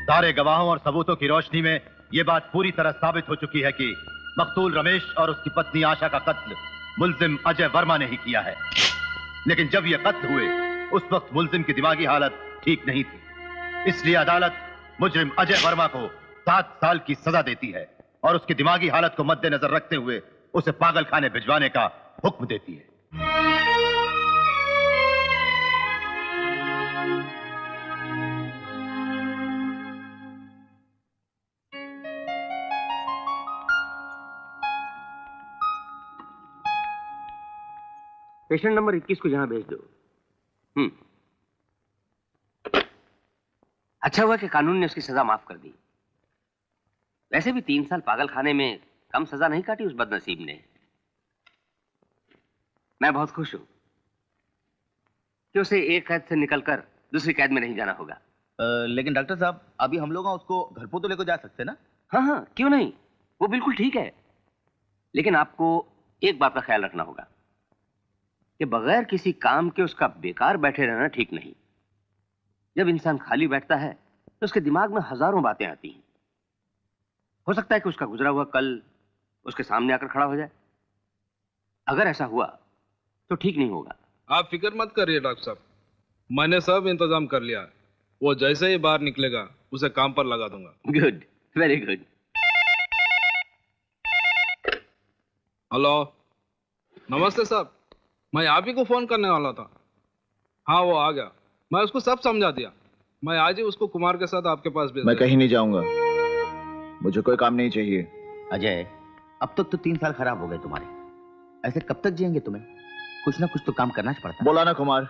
सारे गवाहों और सबूतों की रोशनी में यह बात पूरी तरह साबित हो चुकी है कि मकतूल रमेश और उसकी पत्नी आशा का कत्ल मुल्जिम अजय वर्मा ने ही किया है। लेकिन जब यह कत्ल हुए उस वक्त मुल्जिम की दिमागी हालत ठीक नहीं थी, इसलिए अदालत मुजरिम अजय वर्मा को 7 साल की सजा देती है और उसकी दिमागी हालत को मद्देनजर रखते हुए उसे पागल खाने भिजवाने का हुक्म देती है। पेशेंट नंबर 21 को यहां भेज दो। अच्छा हुआ कि कानून ने उसकी सजा माफ कर दी। वैसे भी 3 साल पागल खाने में कम सजा नहीं काटी उस बदनसीब ने। मैं बहुत खुश हूं कि उसे एक कैद से निकलकर दूसरी कैद में नहीं जाना होगा। लेकिन डॉक्टर साहब, अभी हम लोग उसको घर पर तो लेकर जा सकते ना? हाँ, क्यों नहीं, वो बिल्कुल ठीक है। लेकिन आपको एक बात का ख्याल रखना होगा कि बगैर किसी काम के उसका बेकार बैठे रहना ठीक नहीं। जब इंसान खाली बैठता है तो उसके दिमाग में हजारों बातें आती हैं। हो सकता है कि उसका गुजरा हुआ कल उसके सामने आकर खड़ा हो जाए। अगर ऐसा हुआ तो ठीक नहीं होगा। आप फिक्र मत करिए डॉक्टर साहब, मैंने सब इंतजाम कर लिया है। वो जैसे ही बाहर निकलेगा उसे काम पर लगा दूंगा। Good, very good. हेलो, नमस्ते साहब, मैं आप ही को फोन करने वाला था। हाँ, वो आ गया, मैं उसको सब समझा दिया। मैं आज ही उसको कुमार के साथ आपके पास भेज। मैं कहीं नहीं जाऊंगा, मुझे कोई काम नहीं चाहिए। अजय, अब तक तो 3 साल खराब हो गए तुम्हारे। ऐसे कब तक जिएंगे? तुम्हें कुछ ना कुछ तो काम करना पड़ता। बोला ना कुमार,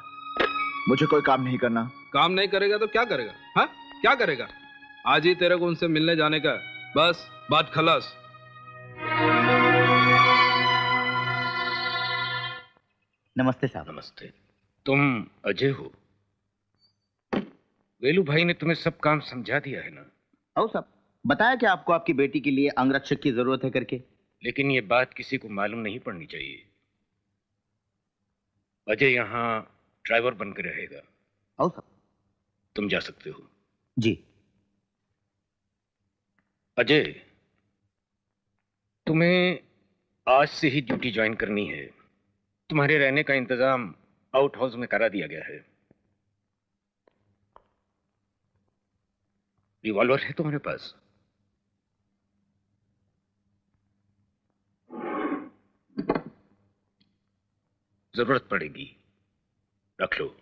मुझे कोई काम नहीं करना। काम नहीं करेगा तो क्या करेगा? हाँ, क्या करेगा? आज ही तेरे को उनसे मिलने जाने का, बस बात खलास। नमस्ते साहब। नमस्ते। तुम अजय हो? वेलू भाई ने तुम्हें सब काम समझा दिया है ना? आओ साहब, बताया कि आपको आपकी बेटी के लिए अंगरक्षक की जरूरत है करके। लेकिन ये बात किसी को मालूम नहीं पड़नी चाहिए। अजय यहाँ ड्राइवर बनकर रहेगा। आओ सब। तुम जा सकते हो। जी। अजय, तुम्हें आज से ही ड्यूटी ज्वाइन करनी है। तुम्हारे रहने का इंतजाम आउट हाउस में करा दिया गया है। रिवॉल्वर है तुम्हारे पास? जरूरत पड़ेगी, रख लो।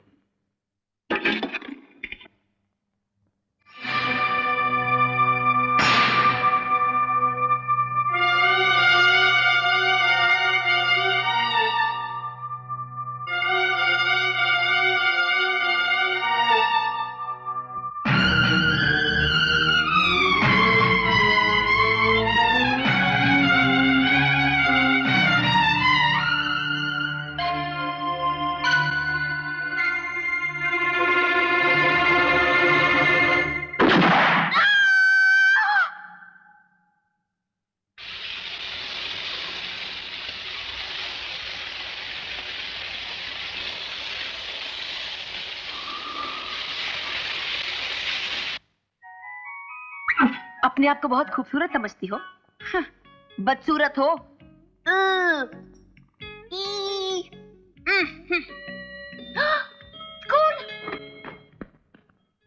अपने आप को बहुत खूबसूरत समझती हो? बदसूरत हो। स्कूल।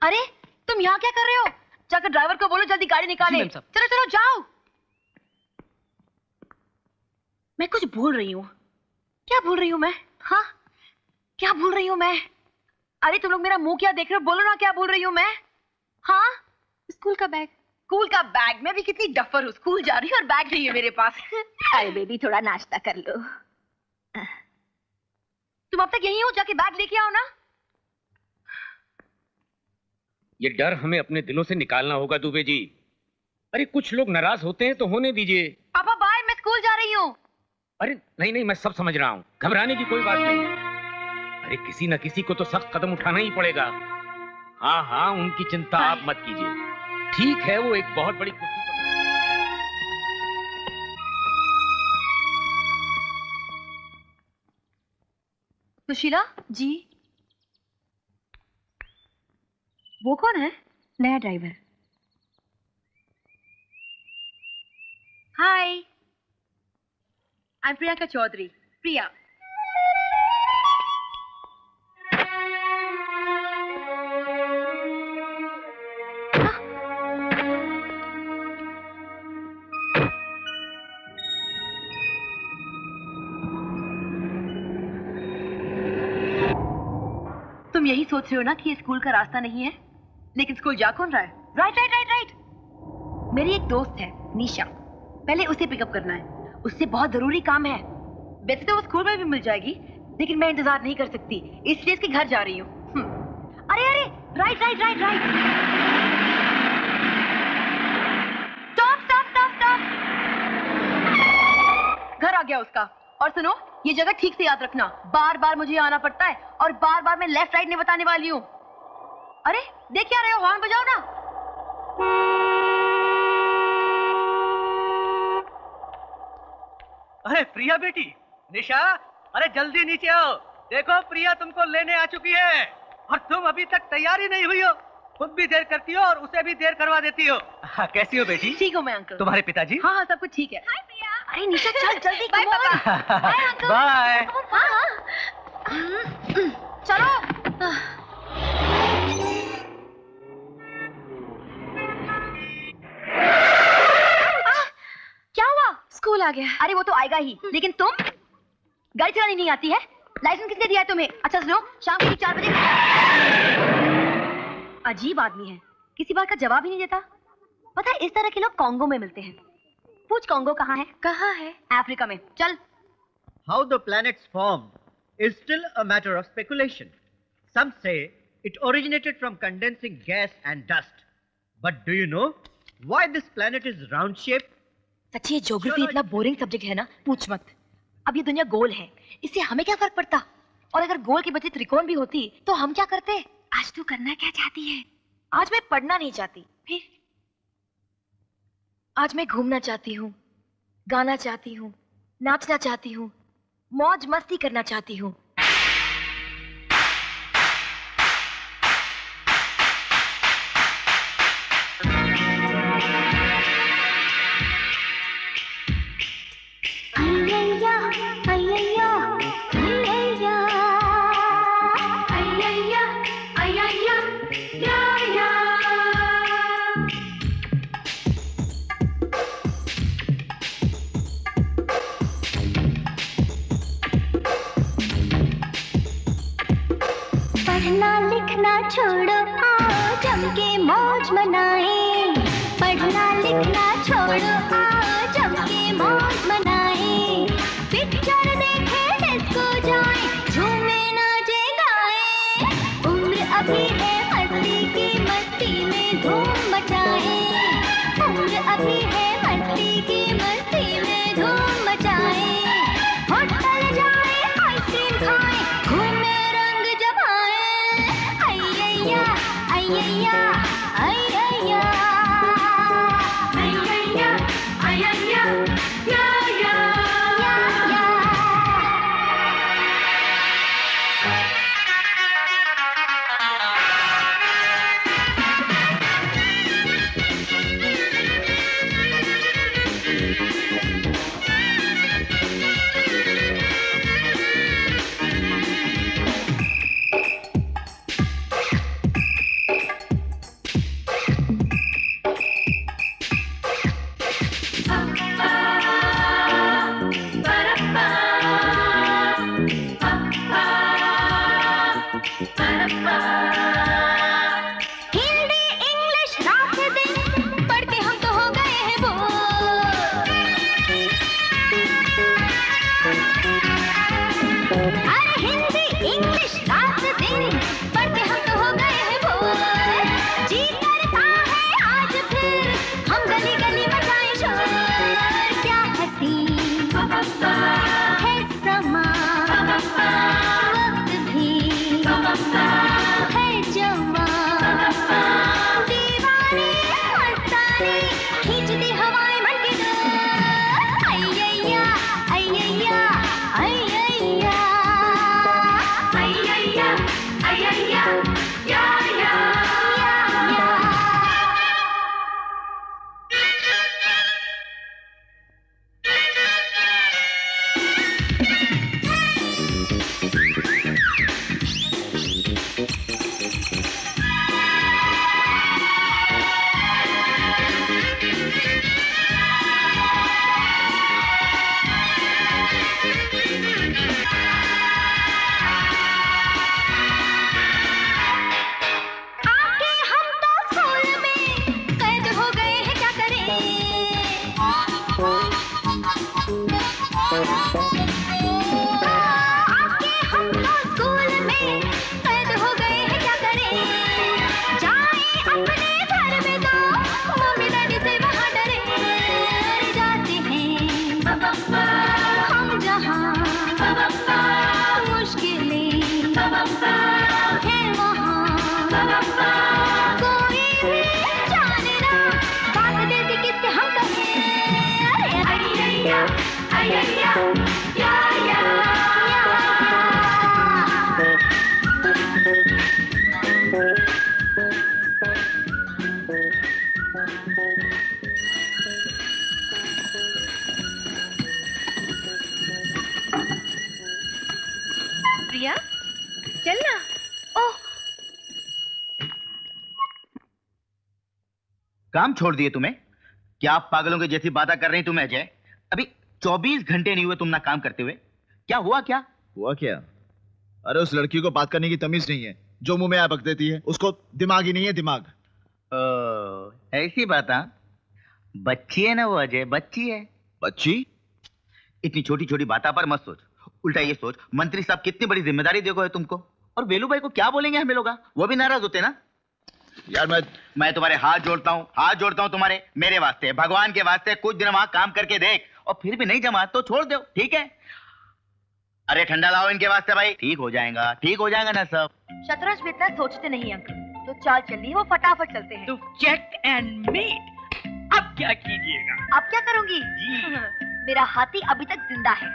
अरे तुम यहाँ क्या कर रहे हो? जाकर ड्राइवर को बोलो जल्दी गाड़ी निकाले। चलो चलो जाओ। मैं कुछ भूल रही हूँ। क्या भूल रही हूँ मैं? हाँ, क्या भूल रही हूँ मैं? अरे तुम लोग मेरा मुंह क्या देख रहे हो? बोलो ना क्या भूल रही हूँ मैं? हाँ, स्कूल का बैग। स्कूल का बैग? मैं भी कितनी डफर हूँ, स्कूल जा रही हूँ और बैग नहीं है मेरे पास। अरे बेबी थोड़ा नाश्ता कर लो। तुम अब तक यहीं हो, जाके बैग लेके आओ ना। ये डर हमें अपने दिलों से निकालना होगा दुबे जी। अरे कुछ लोग नाराज होते हैं तो होने दीजिए। पापा बाय, मैं स्कूल जा रही हूँ। अरे नहीं नहीं, मैं सब समझ रहा हूँ, घबराने की कोई बात नहीं। अरे किसी न किसी को तो सख्त कदम उठाना ही पड़ेगा। हाँ हाँ, उनकी चिंता आप मत कीजिए। ठीक है, वो एक बहुत बड़ी कुर्सी पर। सुशीला जी, वो कौन है? नया driver. Hi, I am Priyanka Chaudhary. Priya. तुम यही सोच रहे हो ना कि ये स्कूल का रास्ता नहीं है, लेकिन स्कूल जा कौन रहा है? Right right right right. मेरी एक दोस्त है निशा, पहले उसे पिकअप करना है, उससे बहुत जरूरी काम है। वैसे तो वो स्कूल में भी मिल जाएगी, लेकिन मैं इंतजार नहीं कर सकती, इसलिए इसके घर जा रही हूँ। अरे अरे, right right right right. Stop stop stop stop. घर आ गया उसका। और सुनो, ये जगह ठीक से याद रखना, बार बार मुझे आना पड़ता है और बार बार मैं लेफ्ट राइट नहीं बताने वाली हूँ। अरे देख क्या रहे हो, हॉर्न बजाओ ना। अरे प्रिया बेटी, निशा, अरे जल्दी नीचे आओ। देखो प्रिया तुमको लेने आ चुकी है और तुम अभी तक तैयार ही नहीं हुई हो। खुद भी देर करती हो और उसे भी देर करवा देती हो। हाँ, कैसी हो बेटी? ठीक हूँ मैं अंकल। तुम्हारे पिताजी? हाँ हाँ सब कुछ ठीक है। हाय प्रिया। अरे निशा चल जल्दी। बाय पापा। Bye uncle. बाय। हाँ हाँ चलो। क्या हुआ? स्कूल आ गया। अरे वो तो आएगा ही, लेकिन तुम गाड़ी चलानी नहीं आती है? लाइसेंस किसने दिया है तुम्हें? अच्छा सुनो, शाम को 4 बजे। अजीब आदमी है, किसी बात का जवाब ही नहीं देता। पता है इस तरह के लोग कांगो में मिलते हैं। पूछ कांगो कहाँ है? कहाँ है? अफ्रीका में। चल। How the planets formed is still a matter of speculation. Some say it originated from condensing gas and dust. But do you know why this planet is round shaped? सच्ची ये geography इतना boring subject है ना, पूछ मत। अब ये दुनिया गोल है, इससे हमें क्या फर्क पड़ता? और अगर गोल की बजाय त्रिकोण भी होती तो हम क्या करते? आज तू करना क्या चाहती है? आज मैं पढ़ना नहीं चाहती। फिर आज मैं घूमना चाहती हूँ, गाना चाहती हूँ, नाचना चाहती हूँ, मौज मस्ती करना चाहती हूँ। पढ़ना लिखना छोड़ो आओ जम के मौज मनाए, पिक्चर देखे डिस्को जाए, झूमे नाचे गाए, उम्र अभी है मस्ती की, मस्ती में धूम मचाए, उम्र अभी है मस्ती की, मस्ती में धूम मचाए, होटल जाए आइसक्रीम खाए, घूमे रंग जमाए, अय्या अय्या अय्या अय्या अय्या या या या हिंदी इंग्लिश रात दिन पढ़ते हम तो हो गए हैं बोर, अरे हिंदी इंग्लिश रात दिन पढ़ते हम तो हो गए हैं बोर, जी करता है आज फिर हम गली गली मचाएं शोर, क्या हंसी है समा, वक्त भी है जवां, दीवाने मस्ताने खींचती हवाएं मन के डोर, अय्या अय्या अय्या अय्या अय्या या या या आके हम तो स्कूल में कैद हो गए हैं, क्या करें? आके हम तो स्कूल में कैद हो गए हैं, क्या करें? जाएं अपने घर में तो मम्मी डैडी से वहाँ डरे, जाते हैं हम जहाँ मुश्किलें है वहाँ, कोई भी जाने ना बात दिल की किससे हम कहें, अय्या अय्या या या प्रिया चलना। ओह काम छोड़ दिए तुम्हें? क्या आप पागलों की जैसी बातें कर रही तुम अजय? अभी 24 घंटे नहीं हुए तुम ना काम करते हुए। क्या हुआ क्या? हुआ क्या? अरे उस लड़की को बात करने की तमीज नहीं है, जो मुंह में आ बक देती है। उसको दिमाग ही नहीं है, दिमाग। ऐसी बात? हाँ, बच्ची है ना वो अजय, बच्ची है। बच्ची? इतनी छोटी छोटी बातों पर मत सोच, उल्टा ये सोच मंत्री साहब कितनी बड़ी जिम्मेदारी देखो है तुमको। और वेलू भाई को क्या बोलेंगे हमें लोग? वो भी नाराज होते ना। यार मैं तुम्हारे हाथ जोड़ता हूँ तुम्हारे, मेरे वास्ते, भगवान के वास्ते कुछ दिन वहां काम करके देख, और फिर भी नहीं जमा तो छोड़ दो, ठीक है? अरे ठंडा लाओ इनके वास्ते भाई, ठीक हो जाएगा ना सब। शतरंज में इतना सोचते नहीं अंकल, तो चाल चलनी है वो फटाफट चलते हैं। तो चेक एंड मेट। अब क्या कीजिएगा? अब क्या करूंगी? मेरा हाथी अभी तक जिंदा है।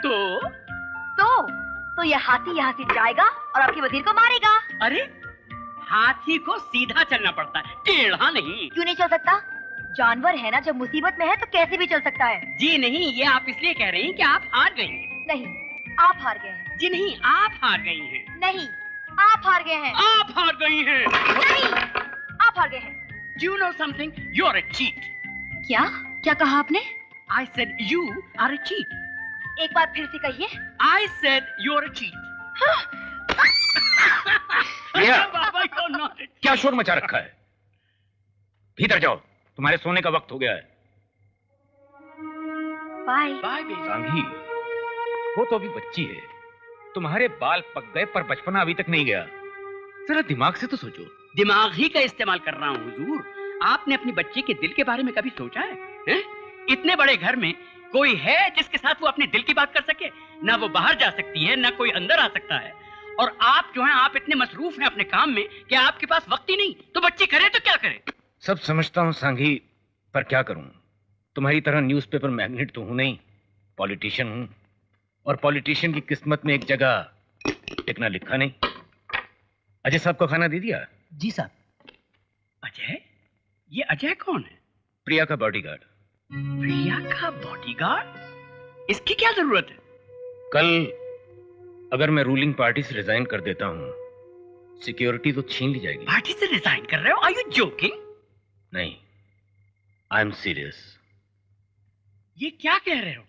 तो ये हाथी यहाँ से जाएगा और आपके वजीर को मारेगा। अरे हाथी को सीधा चलना पड़ता है, टेढ़ा नहीं। क्यों नहीं चल सकता? जानवर है ना, जब मुसीबत में है तो कैसे भी चल सकता है। जी नहीं, ये आप इसलिए कह रही हैं कि आप हार गई हैं। नहीं, आप हार गए हैं। जी नहीं, आप हार गई हैं। नहीं, आप हार गए हैं। आप हार गई हैं। नहीं, आप हार गए हैं। Do you know something? You're a cheat. क्या? क्या कहा आपने? I said you are a cheat. एक बार फिर से कहिए। I said you're a cheat. Priya, Baba, you're not a cheat. क्या शोर मचा रखा है? भीतर जाओ। तुम्हारे सोने का वक्त हो गया है। बाय बाय सांघी, वो तो अभी बच्ची है। तुम्हारे बाल पक गए पर बचपना अभी तक नहीं गया। जरा दिमाग से तो सोचो। दिमाग ही का इस्तेमाल कर रहा हूँ हुजूर। आपने अपनी बच्ची के दिल के बारे में कभी सोचा है, हैं? इतने बड़े घर में कोई है जिसके साथ वो अपने दिल की बात कर सके? ना वो बाहर जा सकती है, ना कोई अंदर आ सकता है। और आप जो हैं, आप इतने मसरूफ हैं अपने काम में कि आपके पास वक्त ही नहीं। तो बच्ची करे तो क्या करे? सब समझता हूँ सांघी, पर क्या करूं? तुम्हारी तरह न्यूज़पेपर मैग्नेट तो हूं नहीं, पॉलिटिशियन हूं। और पॉलिटिशियन की किस्मत में एक जगह टिकना लिखा नहीं। अजय साहब को खाना दे दिया? जी साहब। अजय? ये अजय कौन है? प्रिया का बॉडीगार्ड। प्रिया का बॉडीगार्ड? इसकी क्या जरूरत है? कल अगर मैं रूलिंग पार्टी से रिजाइन कर देता हूं, सिक्योरिटी तो छीन ली जाएगी। पार्टी से रिजाइन कर रहे हो? Are you joking? नहीं, आई एम सीरियस। ये क्या कह रहे हो?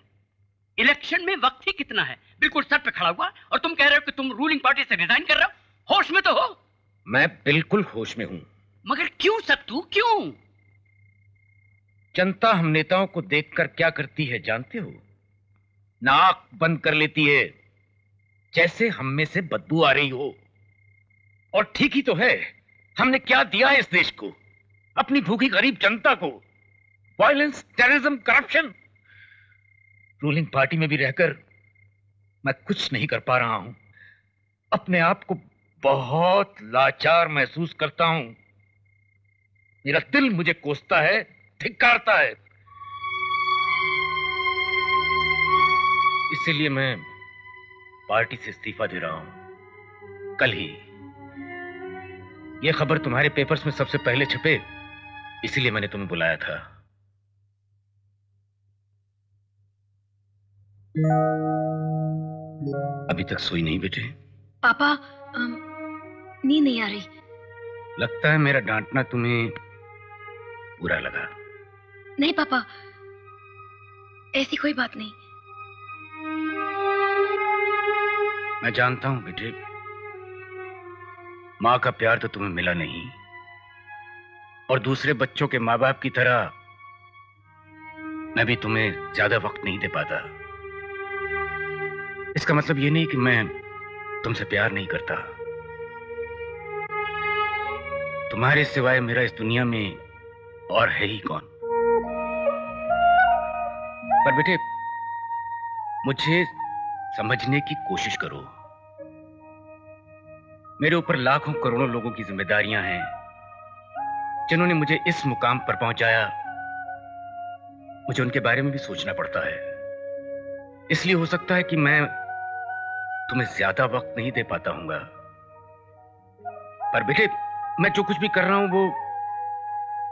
इलेक्शन में वक्त ही कितना है, बिल्कुल सर पे खड़ा हुआ, और तुम कह रहे हो कि तुम रूलिंग पार्टी से रिजाइन कर रहे हो? होश में तो हो? मैं बिल्कुल होश में हूं। मगर क्यों सत्तू, क्यों? जनता हम नेताओं को देखकर क्या करती है जानते हो? नाक बंद कर लेती है, जैसे हम में से बदबू आ रही हो। और ठीक ही तो है। हमने क्या दिया है इस देश को, अपनी भूखी गरीब जनता को? Violence, terrorism, corruption. Ruling party में भी रहकर मैं कुछ नहीं कर पा रहा हूं। अपने आप को बहुत लाचार महसूस करता हूं। मेरा दिल मुझे कोसता है, धिक्कारता है। इसीलिए मैं पार्टी से इस्तीफा दे रहा हूं। कल ही। यह खबर तुम्हारे पेपर्स में सबसे पहले छपे, इसीलिए मैंने तुम्हें बुलाया था। अभी तक सोई नहीं बेटे? पापा, नींद नहीं आ रही। लगता है मेरा डांटना तुम्हें बुरा लगा। नहीं पापा, ऐसी कोई बात नहीं। मैं जानता हूं बेटे, मां का प्यार तो तुम्हें मिला नहीं, और दूसरे बच्चों के मां बाप की तरह मैं भी तुम्हें ज्यादा वक्त नहीं दे पाता। इसका मतलब ये नहीं कि मैं तुमसे प्यार नहीं करता। तुम्हारे सिवाय मेरा इस दुनिया में और है ही कौन? पर बेटे, मुझे समझने की कोशिश करो। मेरे ऊपर लाखों करोड़ों लोगों की जिम्मेदारियां हैं, जिन्होंने मुझे इस मुकाम पर पहुंचाया। मुझे उनके बारे में भी सोचना पड़ता है। इसलिए हो सकता है कि मैं तुम्हें ज्यादा वक्त नहीं दे पाता हूंगा। पर बेटे, मैं जो कुछ भी कर रहा हूं वो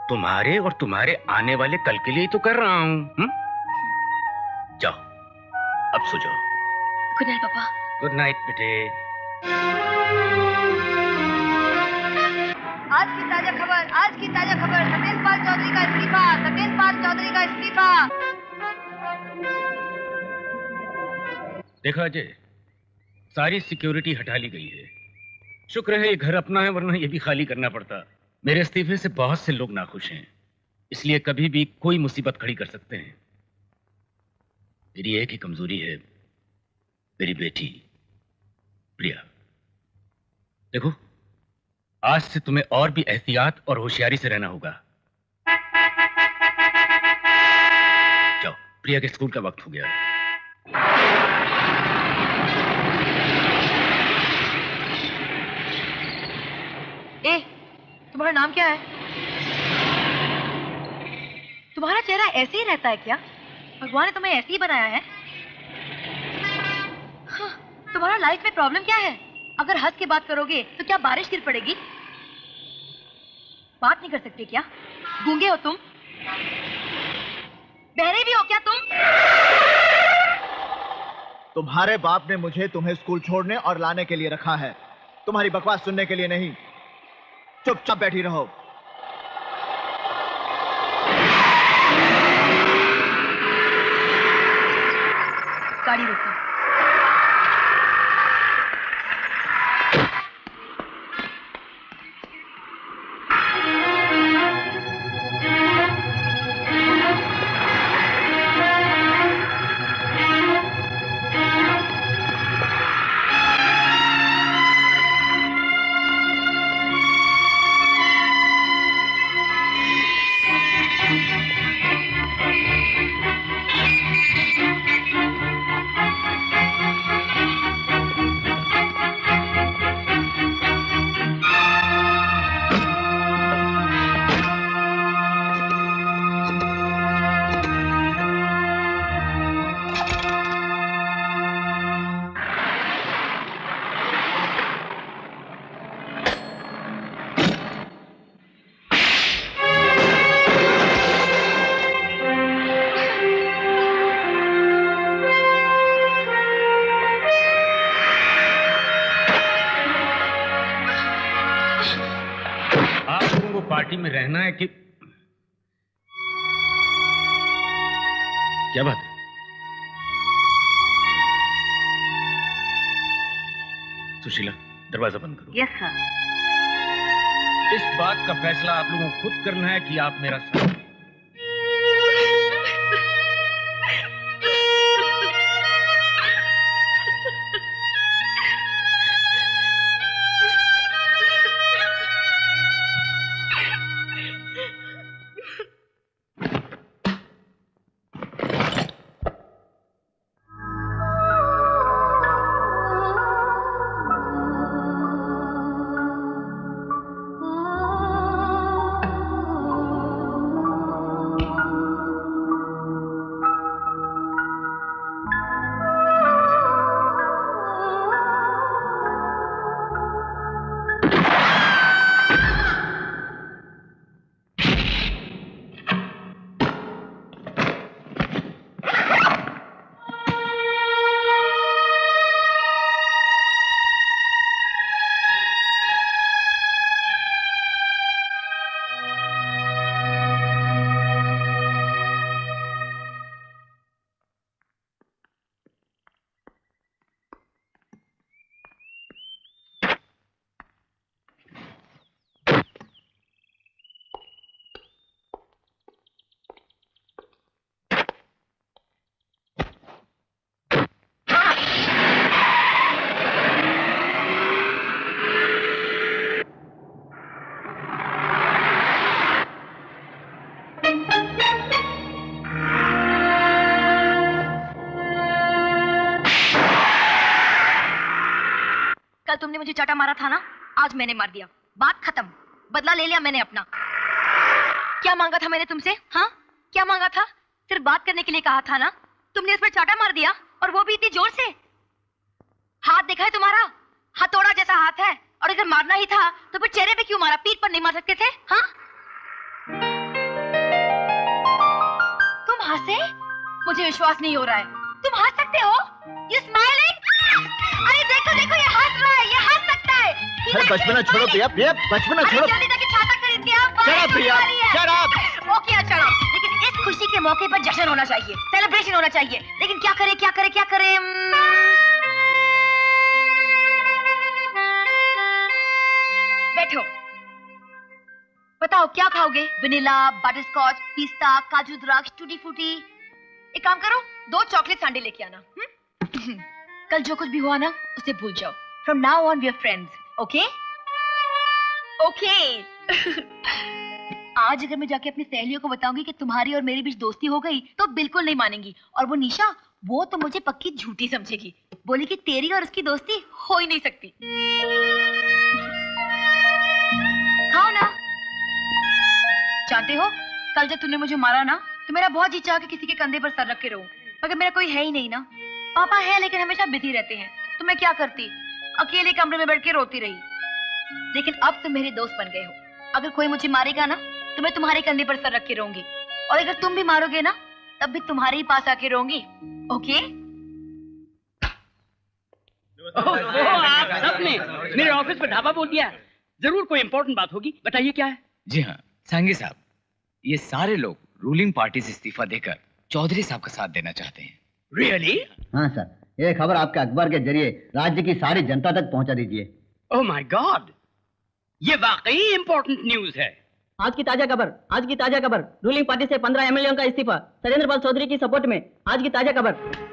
तुम्हारे और तुम्हारे आने वाले कल के लिए ही तो कर रहा हूं। जाओ, अब सो जाओ। गुड नाइट पापा। गुड नाइट बेटे। आज की ताजा खबर, आज की ताजा खबर, सत्येंद्र चौधरी का इस्तीफा, सत्येंद्र चौधरी का इस्तीफा। देखा अजय, सारी सिक्योरिटी हटा ली गई है। शुक्र है ये घर अपना है, वरना ये भी खाली करना पड़ता। मेरे इस्तीफे से बहुत से लोग नाखुश हैं, इसलिए कभी भी कोई मुसीबत खड़ी कर सकते हैं। मेरी एक ही कमजोरी है, मेरी बेटी प्रिया। देखो, आज से तुम्हें और भी एहतियात और होशियारी से रहना होगा। जाओ, प्रिया के स्कूल का वक्त हो गया है। ए, तुम्हारा नाम क्या है? तुम्हारा चेहरा ऐसे ही रहता है क्या? भगवान ने तुम्हें ऐसे ही बनाया है? हाँ, तुम्हारा लाइफ में प्रॉब्लम क्या है? अगर हंस के बात करोगे तो क्या बारिश गिर पड़ेगी? बात नहीं कर सकते क्या? गूंगे हो तुम? बहरे भी हो क्या तुम? तुम्हारे बाप ने मुझे तुम्हें स्कूल छोड़ने और लाने के लिए रखा है, तुम्हारी बकवास सुनने के लिए नहीं। चुपचाप बैठी रहो। गाड़ी रोको। कहना है कि क्या बात है? सुशीला, दरवाजा बंद करो। Yes sir. इस बात का फैसला आप लोगों को खुद करना है कि आप मेरा साथ दें। कल तुमने मुझे चाटा मारा था ना, आज मैंने मार दिया। बात खत्म, बदला ले लिया मैंने अपना। क्या मांगा था मैंने तुमसे? हाँ, क्या मांगा था? सिर्फ बात करने के लिए कहा था ना, तुमने इस पर चाटा मार दिया, और वो भी इतनी जोर से। हाथ देखा है तुम्हारा? हथौड़ा जैसा हाथ है, और अगर मारना ही था तो फिर चेहरे पे क्यों मारा? पीठ पर नहीं मार सकते थे? हाँ, तुम हंसे? मुझे विश्वास नहीं हो रहा है, तुम हंस सकते हो? You smiling? अरे देखो देखो, ये हंस रहा है, ये हंस सकता है। अरे बचपना छोड़ो प्रिया, प्रिया बचपना छोड़ो। जल्दी जाके छाता खरीद के आओ। Shut up, प्रिया, shut up। ओके, अच्छा, लेकिन इस खुशी के मौके पर जश्न होना चाहिए, सेलिब्रेशन होना चाहिए। लेकिन क्या करे, क्या करे, क्या करे? बैठो, बताओ क्या खाओगे? वनीला, बटरस्कॉच, पिस्ता, काजू, द्राक्ष, टूटी फ्रूटी। एक काम करो, 2 चॉकलेट संडे लेके आना। कल जो कुछ भी हुआ ना, उसे भूल जाओ। From now on we are friends, okay? Okay. आज अगर मैं जाके अपनी सहेलियों को बताऊंगी कि तुम्हारी और मेरे बीच दोस्ती हो गई, तो बिल्कुल नहीं मानेंगी। और वो निशा, वो तो मुझे पक्की झूठी समझेगी, बोली कि तेरी और उसकी दोस्ती हो ही नहीं सकती। खाओ ना। जानते हो, कल जब तुमने मुझे मारा ना, तो मेरा बहुत जी चाह के किसी के कंधे पर सर रख के रहूं, मगर मेरा कोई है ही नहीं ना। पापा है लेकिन हमेशा बिजी रहते हैं, तो मैं क्या करती? अकेले कमरे में बैठ के रोती रही। लेकिन अब तुम मेरे दोस्त बन गए हो। अगर कोई मुझे मारेगा ना, तो मैं तुम्हारे कंधे पर सर रख के रहूंगी, और अगर तुम भी मारोगे ना, तब भी तुम्हारे ही पास आके रहूंगी, ओके? आप सबने मेरे ऑफिस पर ढाबा बोल दिया। जरूर कोई इंपॉर्टेंट बात होगी, बताइए क्या है? जी हाँ सांगी साहब, ये सारे लोग रूलिंग पार्टी से इस्तीफा देकर चौधरी साहब का साथ देना चाहते हैं। रियली? हाँ सर, ये खबर आपके अखबार के जरिए राज्य की सारी जनता तक पहुंचा दीजिए। ओह माय गॉड, ये वाकई इंपॉर्टेंट न्यूज है। आज की ताजा खबर, रूलिंग पार्टी से 15 एमएलए का इस्तीफा, सरेंद्र पाल चौधरी की सपोर्ट में। आज की ताजा खबर।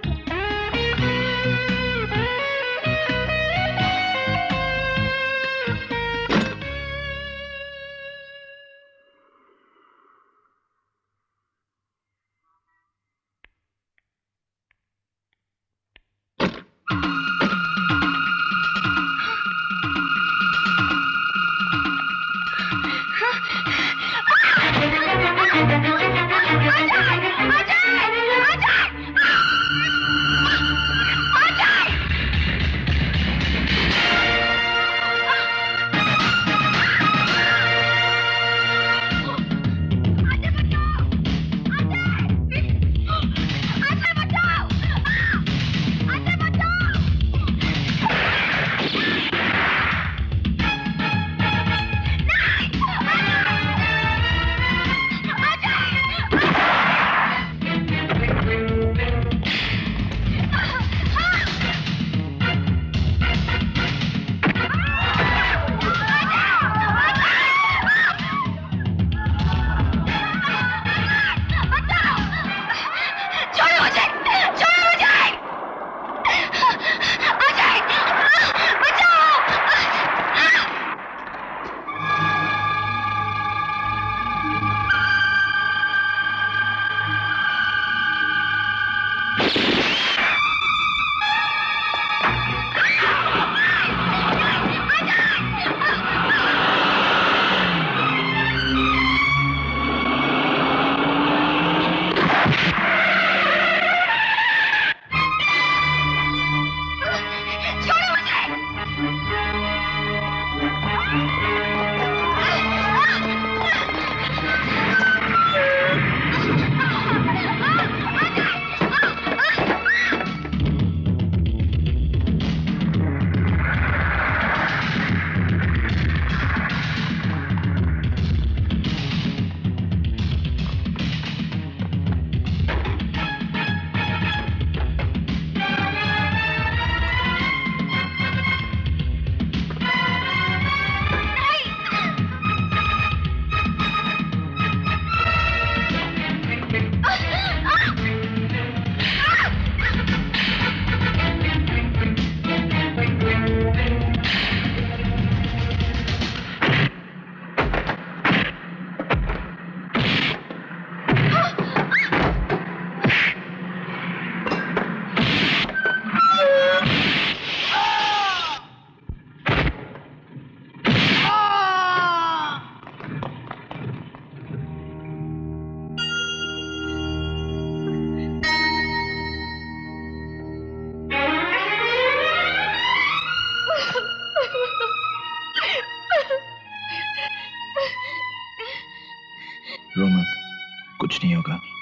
होगा।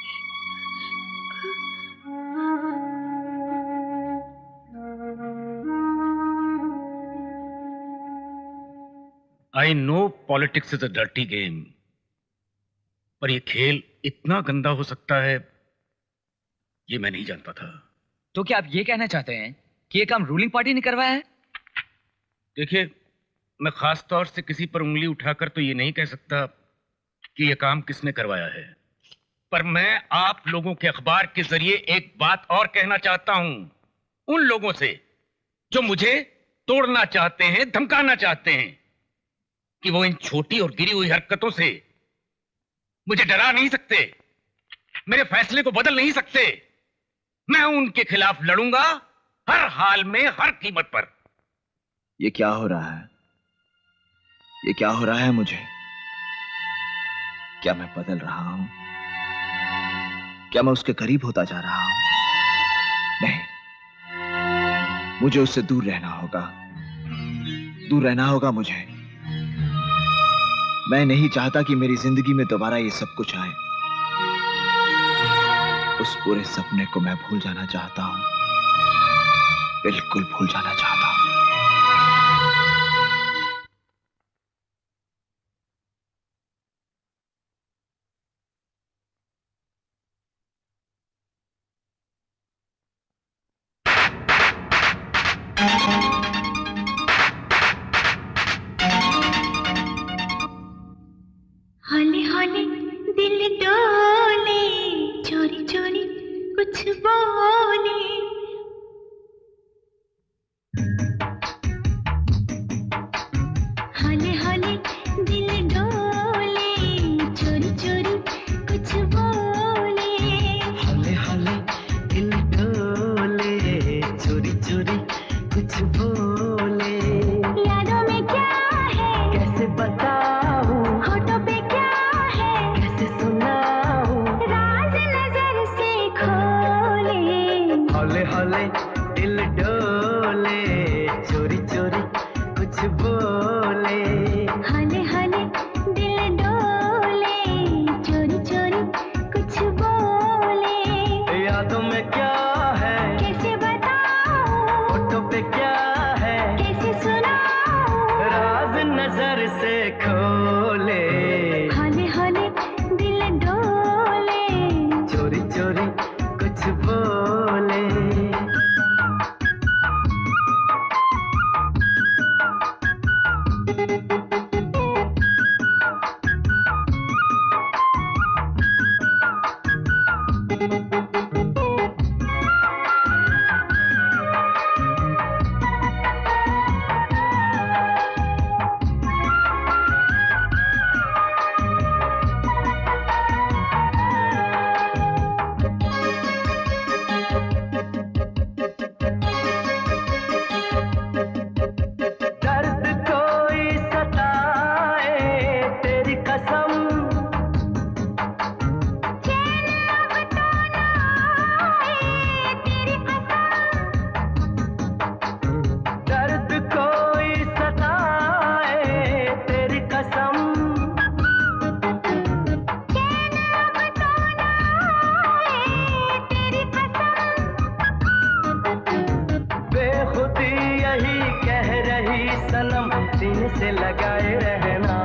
I know politics is a dirty game, पर यह खेल इतना गंदा हो सकता है ये मैं नहीं जानता था। तो क्या आप ये कहना चाहते हैं कि ये काम रूलिंग पार्टी ने करवाया है? देखिए, मैं खास तौर से किसी पर उंगली उठाकर तो ये नहीं कह सकता कि यह काम किसने करवाया है, पर मैं आप लोगों के अखबार के जरिए एक बात और कहना चाहता हूं उन लोगों से जो मुझे तोड़ना चाहते हैं, धमकाना चाहते हैं, कि वो इन छोटी और गिरी हुई हरकतों से मुझे डरा नहीं सकते, मेरे फैसले को बदल नहीं सकते। मैं उनके खिलाफ लड़ूंगा हर हाल में, हर कीमत पर। ये क्या हो रहा है? ये क्या हो रहा है मुझे? क्या मैं बदल रहा हूं? क्या मैं उसके करीब होता जा रहा हूं? नहीं, मुझे उससे दूर रहना होगा, दूर रहना होगा मुझे। मैं नहीं चाहता कि मेरी जिंदगी में दोबारा ये सब कुछ आए। उस पूरे सपने को मैं भूल जाना चाहता हूं, बिल्कुल भूल जाना चाहता हूं। हौले हौले दिल डोले, चोरी चोरी कुछ बोले। हौले हौले दिल डोले, चोरी चोरी कुछ बोले। हौले हौले दिल डोले, चोरी चोरी कुछ बोले। यादों में क्या है कैसे बताऊं, होठों पे क्या है कैसे सुनाऊं, राज नजर से खोले। हौले हौले दिल डोले, चोरी चोरी कुछ बोले। हौले हौले दिल डोले, चोरी चोरी कुछ बोले। यादों में क्या है कैसे बताऊं, होठों पे क्या है कैसे सुनाऊं, राज नजर से खोले। हौले हौले दिल डोले। चोरी चोरी कुछ बोले। दर्द कोई सताए तेरी कसम, चैन अब तो ना आए तेरी कसम। दर्द कोई सताए तेरी कसम। चैन अब तो ना आए तेरी कसम। बेखुदी यही कह रही सनम, सीने से लगाए रहना।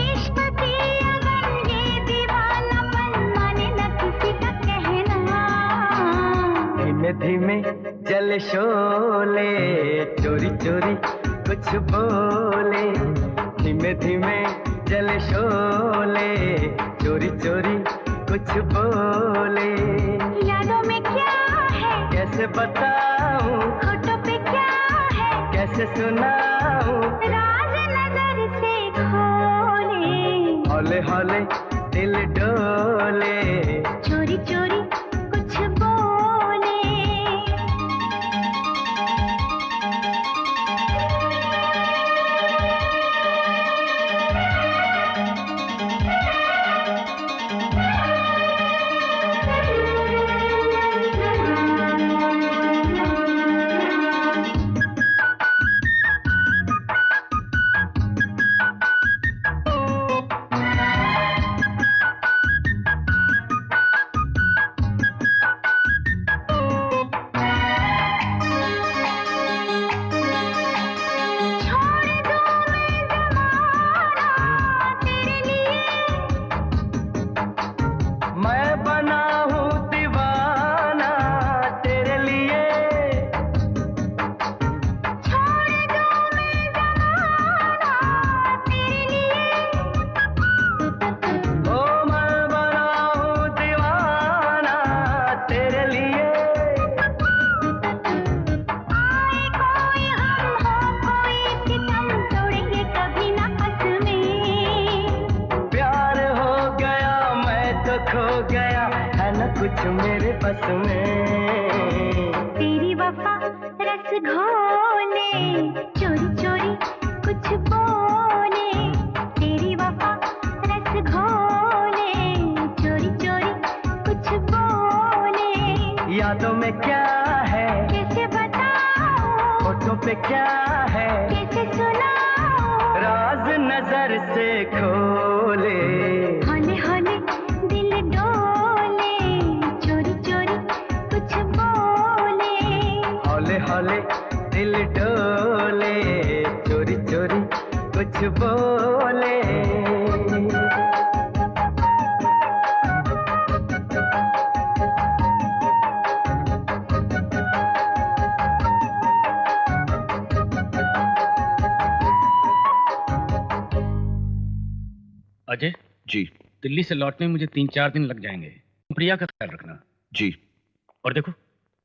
इश्क की अगर ये दीवानापन माने न किसी का कहना। धीमे धीमे जल शोले, चोरी चोरी कुछ बोले। धीमे धीमे जल शोले, चोरी चोरी कुछ बोले। यादों में क्या है कैसे बताऊं, होठों पे क्या है कैसे सुनाऊं, राज नजर से खोले। हौले हौले दिल डोले। चोरी चोरी कुछ बोले। खो गया है न कुछ मेरे बस में। तेरी वफा रस घोले, चोरी चोरी कुछ बोले। तेरी वफा रस घोले, चोरी चोरी कुछ बोले। यादों में क्या है कैसे बताऊं, होठों पे क्या है कैसे सुनाऊं। राज नजर से खोले, हौले हौले दिल डोले, चोरी चोरी कुछ बोले। हौले हौले दिल डोले, चोरी चोरी कुछ बोले। अजय जी। दिल्ली से लौटने में मुझे 3-4 दिन लग जाएंगे। प्रिया का ख्याल रखना। जी। और देखो,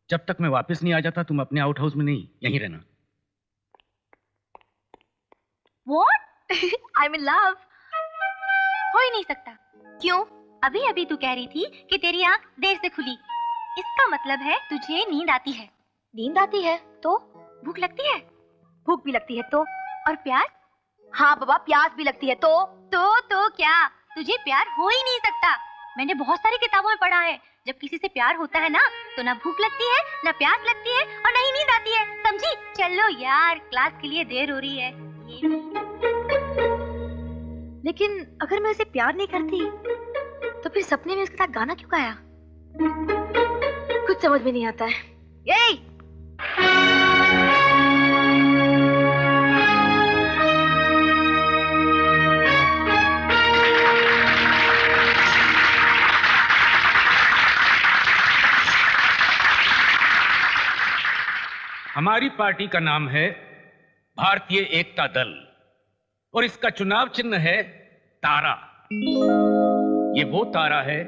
जब तक मैं वापस नहीं आ जाता तुम अपने आउट हाउस में नहीं, यहीं रहना। What? I'm in love. हो ही नहीं सकता। क्यों? अभी अभी तू कह रही थी कि तेरी आंख देर से खुली। इसका मतलब है तुझे नींद आती है। नींद आती है तो भूख लगती है। भूख भी लगती है तो, और प्यास? हाँ बाबा, प्यास भी लगती है तो क्या? तुझे प्यार हो ही नहीं सकता। मैंने बहुत सारी किताबों में पढ़ा है, जब किसी से प्यार होता है ना तो ना भूख लगती है, ना प्यास लगती है और ना ही नींद आती है। समझी? चलो यार, क्लास के लिए देर हो रही है। लेकिन अगर मैं उसे प्यार नहीं करती तो फिर सपने में उसके साथ गाना क्यों गाया? कुछ समझ में नहीं आता है। यही हमारी पार्टी का नाम है भारतीय एकता दल और इसका चुनाव चिन्ह है तारा। ये वो तारा है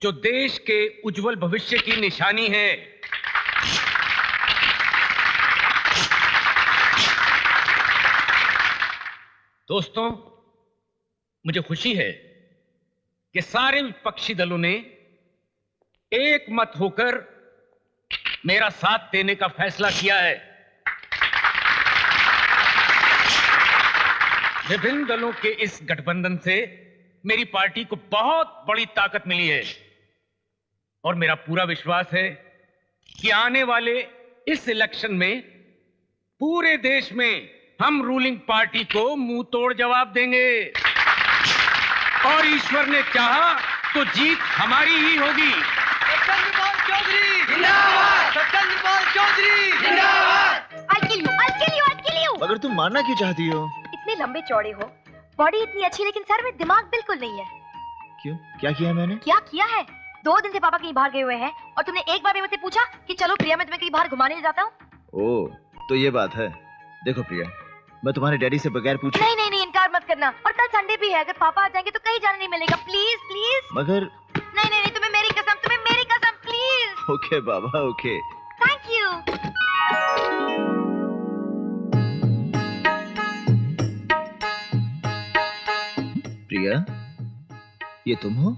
जो देश के उज्जवल भविष्य की निशानी है। दोस्तों, मुझे खुशी है कि सारे विपक्षी दलों ने एक मत होकर मेरा साथ देने का फैसला किया है। विभिन्न दलों के इस गठबंधन से मेरी पार्टी को बहुत बड़ी ताकत मिली है और मेरा पूरा विश्वास है कि आने वाले इस इलेक्शन में पूरे देश में हम रूलिंग पार्टी को मुंह तोड़ जवाब देंगे और ईश्वर ने चाहा तो जीत हमारी ही होगी। मगर तुम मानना क्यों चाहती हो? इतने लंबे चौड़े हो, बॉडी इतनी अच्छी, लेकिन सर में दिमाग बिल्कुल नहीं है। क्यों? क्या किया मैंने? क्या किया है? 2 दिन से पापा कहीं बाहर गए हुए हैं और तुमने एक बार भी मुझसे पूछा कि चलो प्रिया, मैं तुम्हें कहीं बाहर घुमाने ले जाता हूँ। ओह, तो ये बात है। देखो प्रिया, मैं तुम्हारे डैडी से बगैर पूछे। नहीं नहीं नहीं, इनकार मत करना। और कल संडे भी है, अगर पापा आ जाएंगे तो कहीं जाने नहीं मिलेगा। Please please. मगर नहीं नहीं नहीं, तुम्हें मेरी कसम, प्लीज। ओके बाबा, ओके। Thank you. प्रिया, ये तुम हो?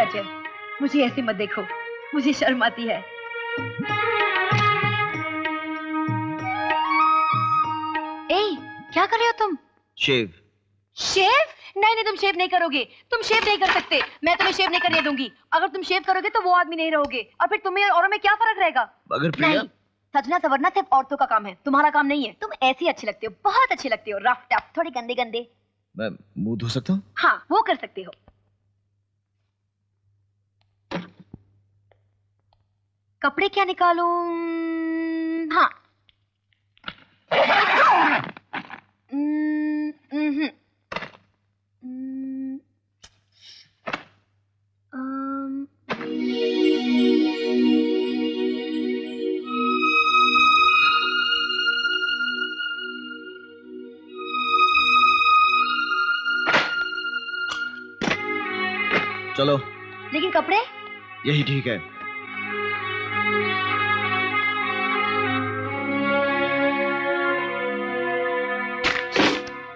अजय, मुझे ऐसे मत देखो, मुझे शर्म आती है। क्या कर रहे हो तुम? शेव। शेव? नहीं नहीं, तुम शेव नहीं करोगे। तुम शेव नहीं कर सकते। मैं तुम्हें शेव नहीं करने दूंगी। अगर तुम शेव करोगे तो वो आदमी नहीं रहोगे और फिर तुम्हें और औरों में क्या फर्क रहेगा? अगर प्रिया... नहीं, सजना सवरना सिर्फ औरतों का काम है, तुम्हारा काम नहीं है। तुम ऐसी अच्छी लगती हो, बहुत अच्छी लगती हो। रफ टफ, थोड़ी गंदे गंदे। मैं मुंह धो सकता हूँ? हाँ, वो कर सकते हो। कपड़े क्या निकालूं? हाँ, चलो। लेकिन कपड़े? यही ठीक है।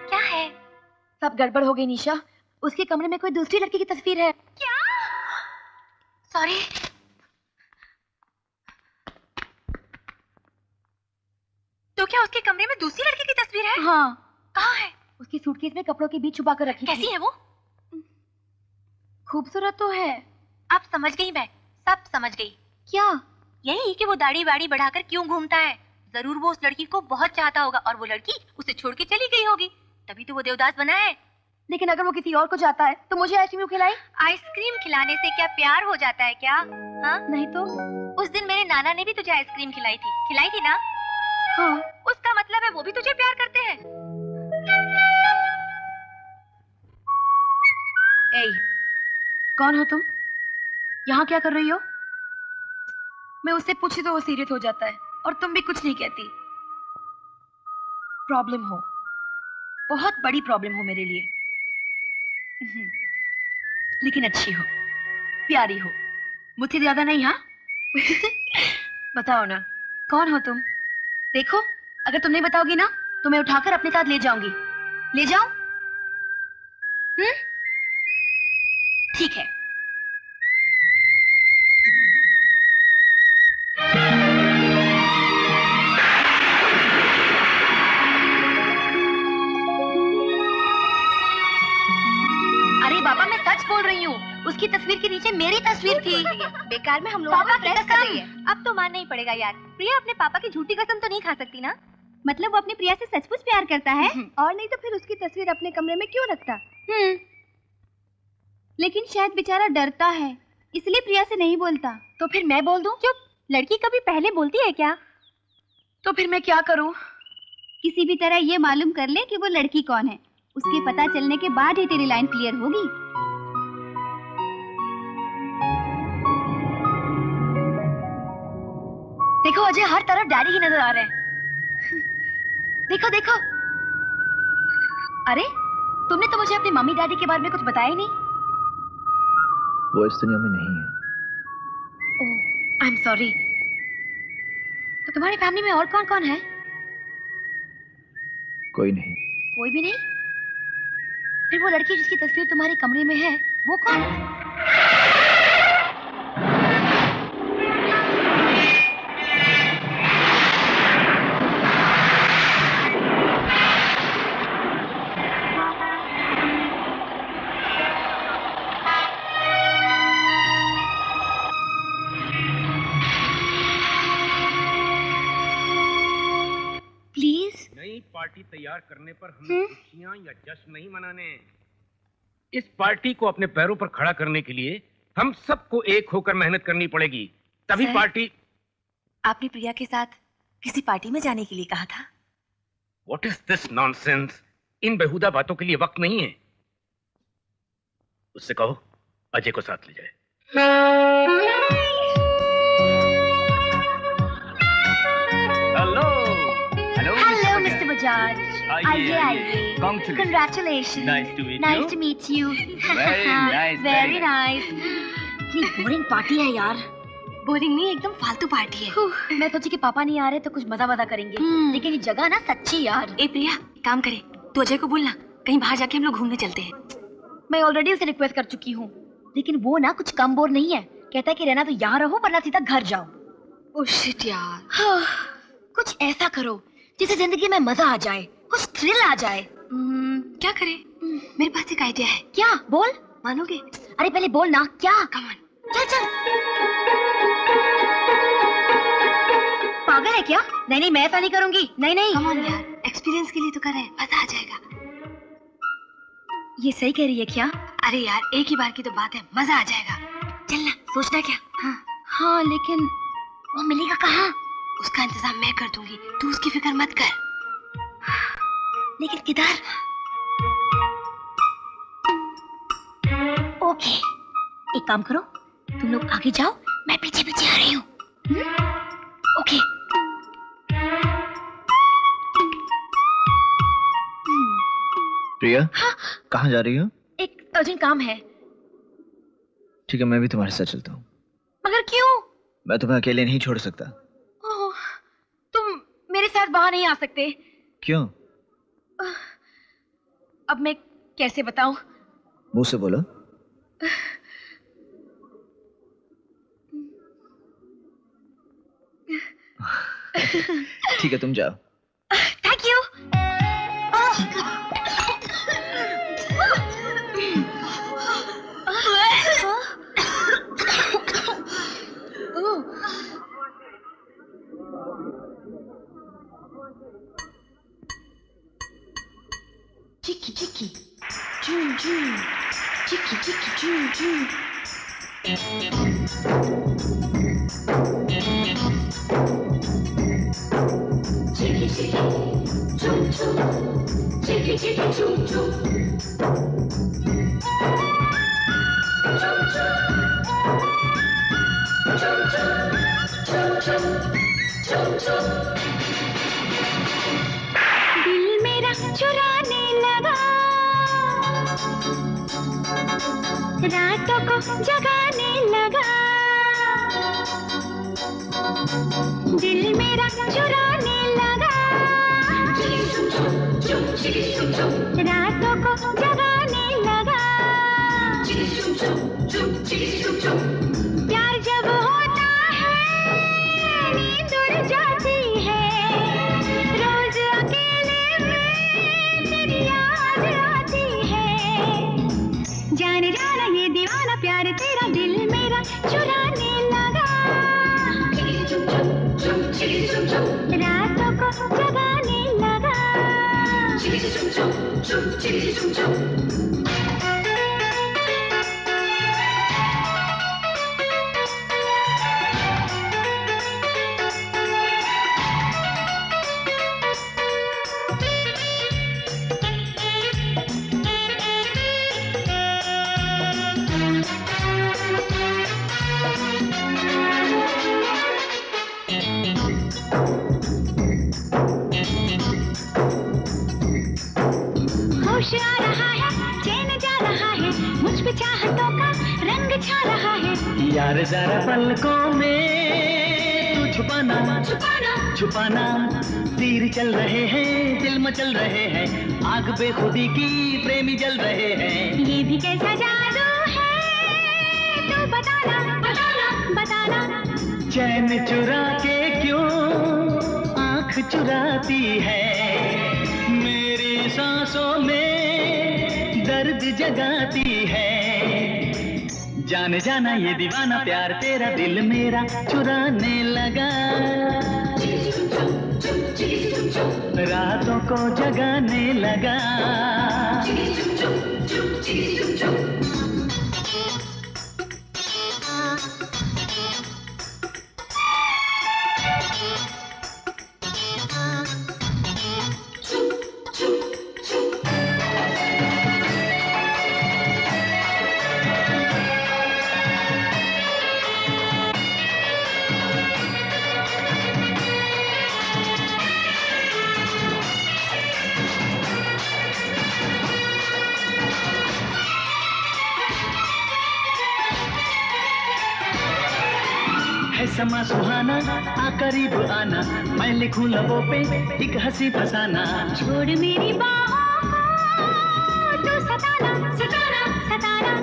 क्या है? सब गड़बड़ हो गई निशा। उसके कमरे में कोई दूसरी लड़की की तस्वीर है। क्या? सॉरी। तो क्या उसके कमरे में दूसरी लड़की की तस्वीर है? हाँ। कहाँ है? उसकी सूटकेस में कपड़ों के बीच छुपा कर रखी। कैसी है वो? खूबसूरत तो है। अब समझ गई मैं, सब समझ गई। क्या? यही कि वो दाढ़ी वाड़ी बढ़ाकर क्यों घूमता है। जरूर वो उस लड़की को बहुत चाहता होगा और वो लड़की उसे छोड़ के चली गई होगी, तभी तो वो देवदास बना है। लेकिन अगर वो किसी और को चाहता है तो मुझे आइसक्रीम खिलाई? आइसक्रीम खिलाने से क्या प्यार हो जाता है क्या? हाँ? नहीं तो? उस दिन मेरे नाना ने भी तुझे आइसक्रीम खिलाई थी ना? हाँ। उसका मतलब है वो भी तुझे प्यार करते हैं। ए, कौन हो तुम? यहाँ क्या कर रही हो? मैं उससे पूछी तो वो सीरियस हो जाता है और तुम भी कुछ नहीं कहती। प्रॉब्लम हो, बहुत बड़ी प्रॉब्लम हो मेरे लिए। लेकिन अच्छी हो, प्यारी हो, मुझसे ज्यादा नहीं। हाँ? बताओ ना, कौन हो तुम? देखो, अगर तुम नहीं बताओगी ना तो मैं उठाकर अपने साथ ले जाऊंगी। ले जाऊं? ठीक है। अरे बाबा, मैं सच बोल रही हूँ। उसकी तस्वीर के नीचे मेरी तस्वीर थी। बेकार में हम लोगों पापा को की प्रेस कर रही है। कसम, अब तो मानना ही पड़ेगा यार। प्रिया अपने पापा की झूठी कसम तो नहीं खा सकती ना? मतलब वो अपनी प्रिया से सचमुच प्यार करता है? और नहीं तो फिर उसकी तस्वीर अपने कमरे में क्यों रखता? लेकिन शायद बेचारा डरता है, इसलिए प्रिया से नहीं बोलता। तो फिर मैं बोल दूं? चुप, लड़की कभी पहले बोलती है क्या? तो फिर मैं क्या करूं? किसी भी तरह ये मालूम कर ले कि वो लड़की कौन है। उसके पता चलने के बाद ही तेरी लाइन क्लियर होगी। देखो अजय, हर तरफ डैडी ही नजर आ रहे हैं। देखो देखो। अरे, तुमने तो मुझे अपनी मम्मी डैडी के बारे में कुछ बताया ही नहीं। वो इस दुनिया में नहीं है। ओह, आई एम सॉरी। तो तुम्हारी फैमिली में और कौन कौन है? कोई नहीं। कोई भी नहीं? फिर वो लड़की जिसकी तस्वीर तुम्हारे कमरे में है, वो कौन? नई पार्टी तैयार करने पर हमें खुशियां या जश्न नहीं मनाने। इस पार्टी को अपने पैरों पर खड़ा करने के लिए हम सबको एक होकर मेहनत करनी पड़ेगी, तभी पार्टी। आपने प्रिया के साथ किसी पार्टी में जाने के लिए कहा था। What is this nonsense? इन बेहुदा बातों के लिए वक्त नहीं है। उससे कहो अजय को साथ ले जाए। Hello mister Bajaj. आइए आइए। Congratulations. Nice to meet Nice to meet you. Very nice, very Very nice. इतनी बोरिंग पार्टी है यार। बोरिंग नहीं, एकदम फालतू पार्टी है। मैं सोची कि पापा नहीं आ रहे तो कुछ मजा करेंगे, लेकिन ये जगह ना सच्ची यार। ए प्रिया, काम करे, तू अजय को बोलना कहीं बाहर जाके हम लोग घूमने चलते हैं। मैं ऑलरेडी उसे रिक्वेस्ट कर चुकी हूँ, लेकिन वो ना कुछ कम बोर नहीं है। कहता है कि रहना तो यहाँ रहो वरना सीधा घर जाओ। ओह शिट यार। हाँ, कुछ ऐसा करो जिससे जिंदगी में मजा आ जाए, कुछ थ्रिल आ जाए। क्या करे? मेरे पास एक आइडिया है। क्या? बोल। मानोगे? अरे पहले बोल ना। क्या? कम ऑन, चल चल। पागल है क्या? नहीं नहीं, मैं ऐसा नहीं करूंगी। नहीं नहीं, कम ऑन यार, एक्सपीरियंस के लिए तो कर रहे हैं, मजा आ जाएगा। ये सही कह रही है क्या? अरे यार, एक ही बार की तो बात है, मजा आ जाएगा। चलना, सोचना क्या? हाँ लेकिन वो मिलेगा कहाँ? उसका इंतजाम मैं कर दूंगी, तू उसकी फिक्र मत कर। लेकिन किधर? ओके, एक काम करो, तुम लोग आगे जाओ, मैं पीछे पीछे आ रही हूँ। ओके। प्रिया, कहाँ जा रही हो? एक अर्जेंट काम है। ठीक है, मैं भी तुम्हारे साथ चलता हूँ। मगर क्यों? मैं तुम्हें अकेले नहीं छोड़ सकता। ओह, तुम मेरे साथ बाहर नहीं आ सकते। क्यों? अब मैं कैसे बताऊं? मुंह से बोलो। ठीक है, तुम जाओ। Thank you. Chicky chicky, choo choo, chicky chicky choo choo. Chicky chicky, choo choo, chicky chicky choo choo. Choo choo, choo choo, choo choo, choo choo. दिल मेरा चुराने लगा, रातों को जगाने लगा। दिल मेरा चुराने लगा, रातों को जगाने लगा। प्यार जब होता है नींद उड़ जाती है, रोज अकेले में तेरी याद आती है। जाने जाना ये दीवाना प्यार तेरा दिल मेरा चुराने लगा, रातों को जगाने लगा। होश आ रहा है, चैन जा रहा है, मुझ पे चाहतों का रंग छा रहा है। यार जरा पलकों में तू छुपाना छुपाना छुपाना, तीर चल रहे हैं, दिल मचल रहे हैं, आग बेखुदी की प्रेमी जल रहे हैं। ये भी कैसा जादू है, तू बताना बताना बताना। चैन चुरा के क्यों आंख चुराती है, मेरी सांसों में दर्द जगाती है। जाने जाना ये दीवाना प्यार तेरा दिल मेरा चुराने लगा, रातों को जगाने लगा। है समा सुहाना, आ करीब आना, मैं लिखूं लबों पे एक हंसी फसाना। छोड़ मेरी बाहों को तू सताना सताना सताना,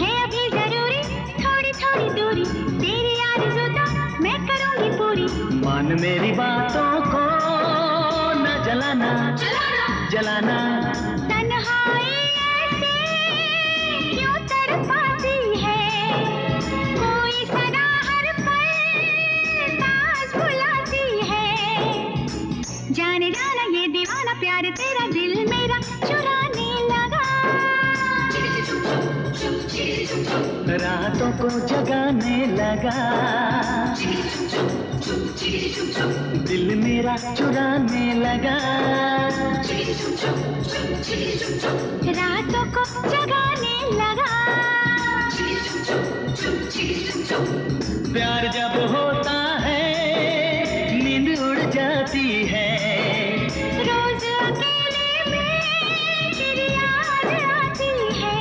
है अभी जरूरी थोड़ी थोड़ी दूरी, तेरी आरज़ू तो मैं करूंगी पूरी। मान मेरी बातों को न जलाना जलाना जलाना। तन्हाई ऐसे क्यों तड़पाती है, कोई सदा हर पल पास बुलाती है। जाने जाना ये दीवाना प्यार तेरा दिल मेरा चुराने लगा, रातों को जगाने लगा। दिल मेरा चुराने लगा, रातों को जगाने लगा। प्यार जब होता है नींद उड़ जाती है, रोज अकेले में तेरी याद आती है।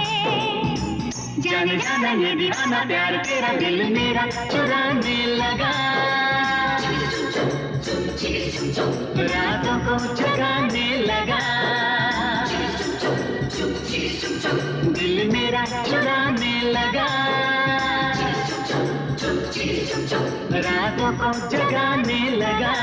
जाने जाना ये दीवाना प्यार तेरा दिल मेरा चुराने लगा, रातों को जगाने लगा। दिल मेरा चुराने लगा, रातों को जगाने लगा।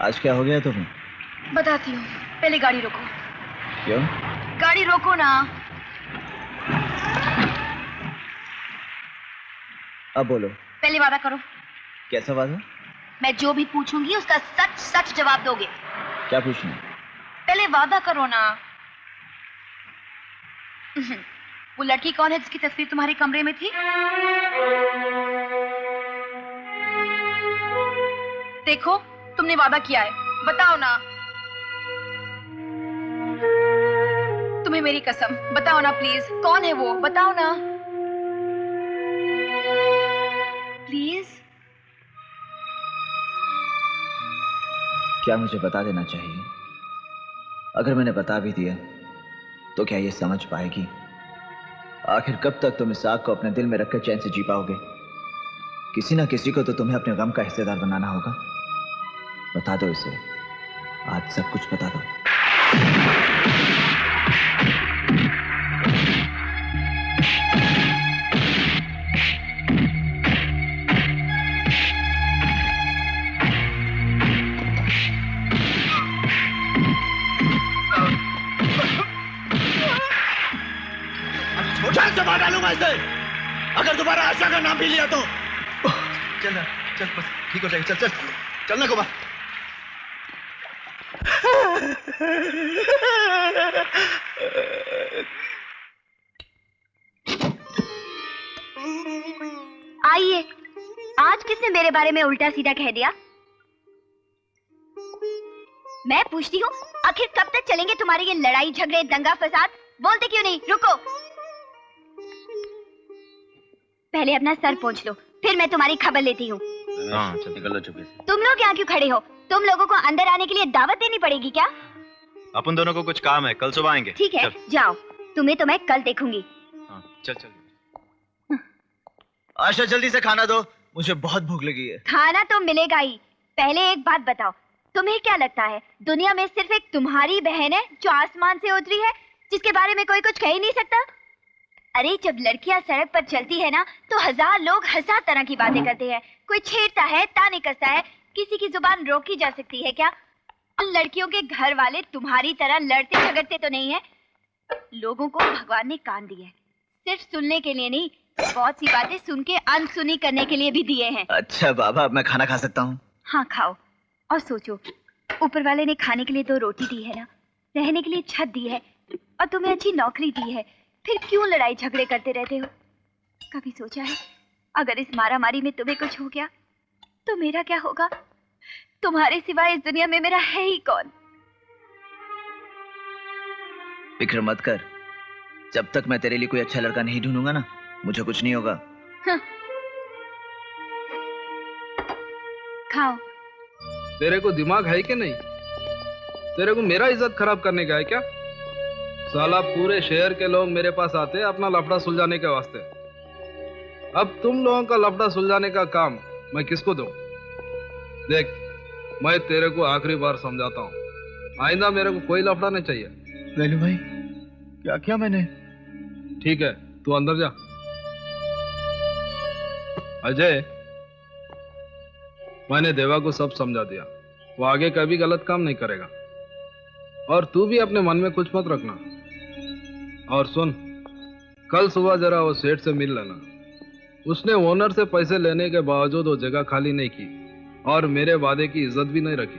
आज क्या हो गया तुम्हें? बताती हूँ, पहले गाड़ी रोको। क्यों? गाड़ी रोको ना। अब बोलो। पहले वादा करो, कैसा वादा? मैं जो भी पूछूंगी उसका सच सच जवाब दोगे। क्या पूछना? पहले वादा करो ना। वो लड़की कौन है जिसकी तस्वीर तुम्हारे कमरे में थी? देखो, तुमने वादा किया है, बताओ ना। तुम्हें मेरी कसम, बताओ ना प्लीज, कौन है वो? बताओ ना प्लीज। क्या मुझे बता देना चाहिए? अगर मैंने बता भी दिया तो क्या ये समझ पाएगी? आखिर कब तक तुम इस आग को अपने दिल में रखकर चैन से जी पाओगे? किसी ना किसी को तो तुम्हें अपने गम का हिस्सेदार बनाना होगा। बता दो इसे, आज सब कुछ बता दो। जान से मार डालूंगा इसे अगर दोबारा आशा का नाम भी लिया तो। चल ना, चल, बस ठीक हो जाएगी। चल चल चलना कुमार। आइए, आज किसने मेरे बारे में उल्टा सीधा कह दिया? मैं पूछती हूँ, आखिर कब तक चलेंगे तुम्हारे ये लड़ाई झगड़े दंगा फसाद? बोलते क्यों नहीं? रुको, पहले अपना सर पोंछ लो, फिर मैं तुम्हारी खबर लेती हूँ। हाँ, चल निकल लो चुपके से। तुम लोग यहाँ क्यों खड़े हो? तुम लोगों को अंदर आने के लिए दावत देनी पड़ेगी क्या? अपन दोनों को कुछ काम है, कल सुबह आएंगे। ठीक है, जाओ, तुम्हें तो मैं कल देखूंगी। हाँ, चल चल। आशा जल्दी से खाना दो, मुझे बहुत भूख लगी है। खाना तो मिलेगा ही। पहले एक बात बताओ, तुम्हें क्या लगता है दुनिया में सिर्फ एक तुम्हारी बहन है जो आसमान से उतरी है, जिसके बारे में कोई कुछ कह ही नहीं सकता? अरे जब लड़कियां सड़क पर चलती है ना, तो हजार लोग हजार तरह की बातें करते हैं। कोई छेड़ता है, ताने कसता है, किसी की जुबान रोकी जा सकती है क्या? लड़कियों के घर वाले तुम्हारी तरह लड़ते झगड़ते तो नहीं है। लोगों को भगवान ने कान दिए, सिर्फ सुनने के लिए नहीं, बहुत सी बातें सुन के अनसुनी करने के लिए भी दिए हैं। अच्छा बाबा, अब मैं खाना खा सकता हूँ? हाँ खाओ, और सोचो, ऊपर वाले ने खाने के लिए 2 रोटी दी है ना, रहने के लिए छत दी है, और तुम्हें अच्छी नौकरी दी है, फिर क्यों लड़ाई झगड़े करते रहते हो? कभी सोचा है अगर इस मारामारी में तुम्हें कुछ हो गया तो मेरा क्या होगा? तुम्हारे सिवाय इस दुनिया में मेरा है ही कौन? फिक्र मत कर, जब तक मैं तेरे लिए कोई अच्छा लड़का नहीं ढूंढूंगा ना, मुझे कुछ नहीं होगा। हाँ। खाओ। तेरे को दिमाग है कि नहीं? तेरे को मेरा इज्जत खराब करने का है क्या? साला पूरे शहर के लोग मेरे पास आते हैं अपना लफड़ा सुलझाने के वास्ते। अब तुम लोगों का लफड़ा सुलझाने का काम मैं किसको दूं? देख, मैं तेरे को आखिरी बार समझाता हूँ, आइंदा मेरे को कोई लफड़ा नहीं चाहिए। वेलू भाई, क्या किया मैंने? ठीक है, तू अंदर जा। अजय, मैंने देवा को सब समझा दिया, वो आगे कभी गलत काम नहीं करेगा, और तू भी अपने मन में कुछ मत रखना। और सुन, कल सुबह जरा वो सेठ से मिल लेना। उसने ओनर से पैसे लेने के बावजूद वो जगह खाली नहीं की और मेरे वादे की इज्जत भी नहीं रखी।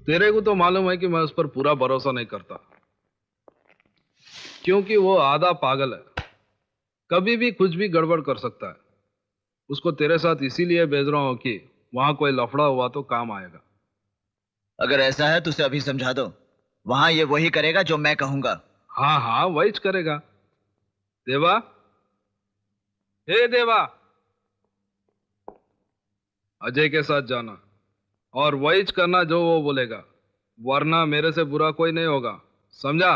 तेरे को तो मालूम है कि मैं उस पर पूरा भरोसा नहीं करता, क्योंकि वो आधा पागल है कभी भी कुछ भी गड़बड़ कर सकता है। उसको तेरे साथ इसीलिए भेज रहा हूं कि वहां कोई लफड़ा हुआ तो काम आएगा। अगर ऐसा है तो उसे अभी समझा दो, वहां ये वही करेगा जो मैं कहूंगा। हाँ हाँ वही करेगा। देवा, हे देवा, अजय के साथ जाना और वही करना जो वो बोलेगा, वरना मेरे से बुरा कोई नहीं होगा, समझा?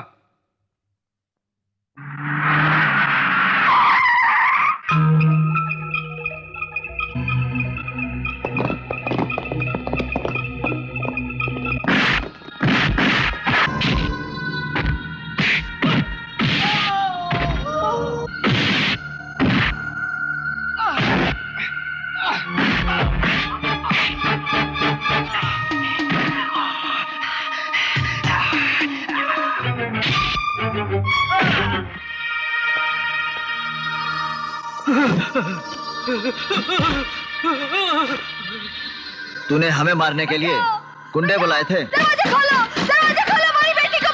तूने हमें मारने के लिए गुंडे बुलाए थे? दरवाजा खोलो, हमारी बेटी को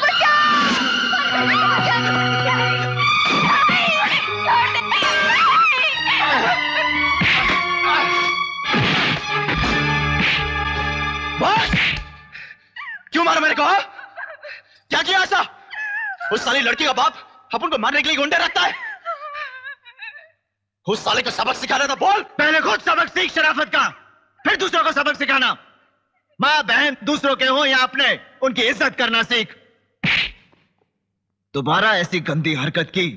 बस! क्यों मारा मेरे को? हाँ? क्या किया ऐसा? उस साली लड़की का बाप अपन को मारने के लिए गुंडे रखता है? उस साले को सबक सिखाना था, बोल। पहले खुद सबक सीख शराफत का, फिर दूसरों को सबक सिखाना। माँ बहन दूसरों के हो या अपने, उनकी इज्जत करना सीख। दोबारा ऐसी गंदी हरकत की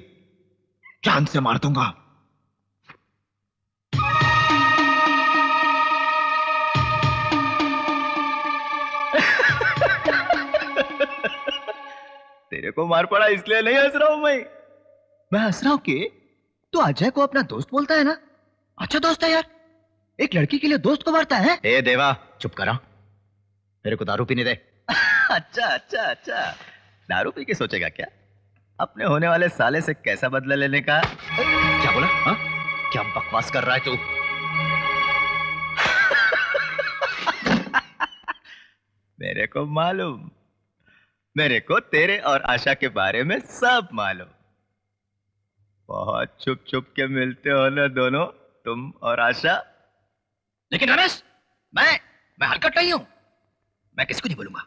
जान से मार दूंगा। तेरे को मार पड़ा इसलिए नहीं हंस रहा हूं मैं हंस रहा हूं कि तो अजय को अपना दोस्त बोलता है ना। अच्छा दोस्त है यार, एक लड़की के लिए दोस्त को मारता है। ए देवा, चुप करा, मेरे को दारू पीने दे। अच्छा, दारू पी के सोचेगा क्या अपने होने वाले साले से कैसा बदला लेने का? क्या बोला? हा? क्या बकवास कर रहा है तू? मेरे को मालूम, मेरे को तेरे और आशा के बारे में सब मालूम। बहुत छुप छुप के मिलते हो ना दोनों, तुम और आशा। लेकिन रमेश, मैं हरकत नहीं हूं, मैं किसी को नहीं बोलूंगा।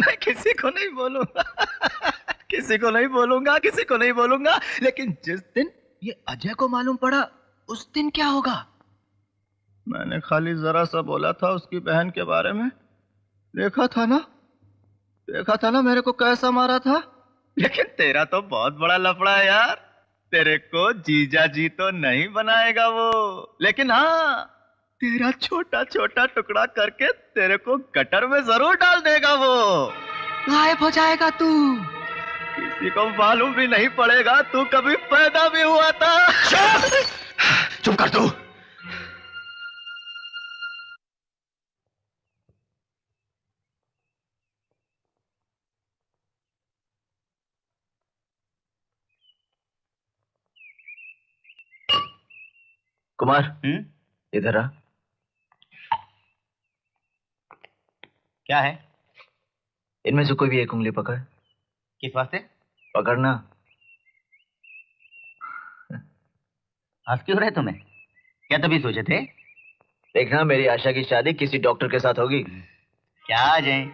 मैं किसी को नहीं बोलूंगा, किसी को नहीं बोलूंगा। लेकिन जिस दिन ये अजय को मालूम पड़ा, उस दिन क्या होगा? मैंने खाली जरा सा बोला था उसकी बहन के बारे में। देखा था ना मेरे को कैसा मारा था। लेकिन तेरा तो बहुत बड़ा लफड़ा है यार। तेरे को जीजा जी तो नहीं बनाएगा वो, लेकिन हाँ, तेरा छोटा छोटा टुकड़ा करके तेरे को गटर में जरूर डाल देगा वो। गायब हो जाएगा तू, किसी को मालूम भी नहीं पड़ेगा तू कभी पैदा भी हुआ था। चुप कर तू। कुमार, इधर आ। क्या है? इनमें से कोई भी एक उंगली पकड़। किस वास्ते? पकड़ना। हंस क्यों रहे तुम्हें? क्या तभी सोचे थे? देखना, मेरी आशा की शादी किसी डॉक्टर के साथ होगी। क्या अजय,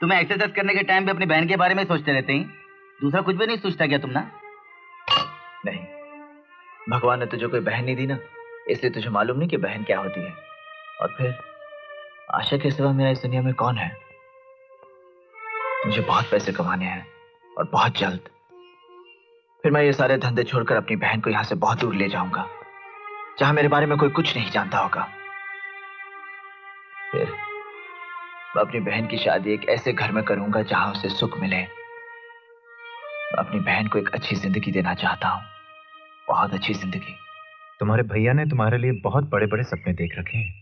तुम्हें एक्सरसाइज करने के टाइम पे अपनी बहन के बारे में सोचते रहते हैं, दूसरा कुछ भी नहीं सोचता क्या तुम ना? नहीं, भगवान ने तुझे कोई बहन नहीं दी ना, इसलिए तुझे मालूम नहीं कि बहन क्या होती है। और फिर आशा के सिवा मेरा इस दुनिया में कौन है? मुझे बहुत पैसे कमाने हैं और बहुत जल्द। फिर मैं ये सारे धंधे छोड़कर अपनी बहन को यहां से बहुत दूर ले जाऊंगा, जहां मेरे बारे में कोई कुछ नहीं जानता होगा। फिर मैं अपनी बहन की शादी एक ऐसे घर में करूंगा जहां उसे सुख मिले। मैं अपनी बहन को एक अच्छी जिंदगी देना चाहता हूं, बहुत अच्छी जिंदगी। तुम्हारे भैया ने तुम्हारे लिए बहुत बड़े बड़े सपने देख रखे हैं,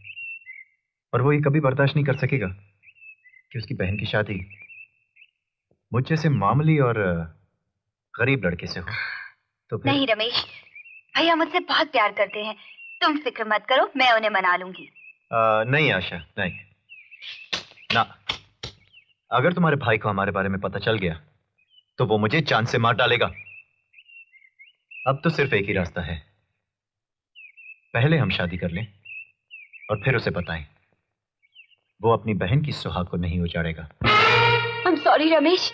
और वो ये कभी बर्दाश्त नहीं कर सकेगा कि उसकी बहन की शादी मुझ जैसे मामूली और गरीब लड़के से हो। तो फिर... नहीं रमेश, भैया मुझसे बहुत प्यार करते हैं, तुम फिक्र मत करो, मैं उन्हें मना लूंगी। नहीं आशा, नहीं ना। अगर तुम्हारे भाई को हमारे बारे में पता चल गया तो वो मुझे जान से मार डालेगा। अब तो सिर्फ एक ही रास्ता है, पहले हम शादी कर लें और फिर उसे बताएं। वो अपनी बहन की सुहाग को नहीं उजाड़ेगा। I'm sorry रमेश,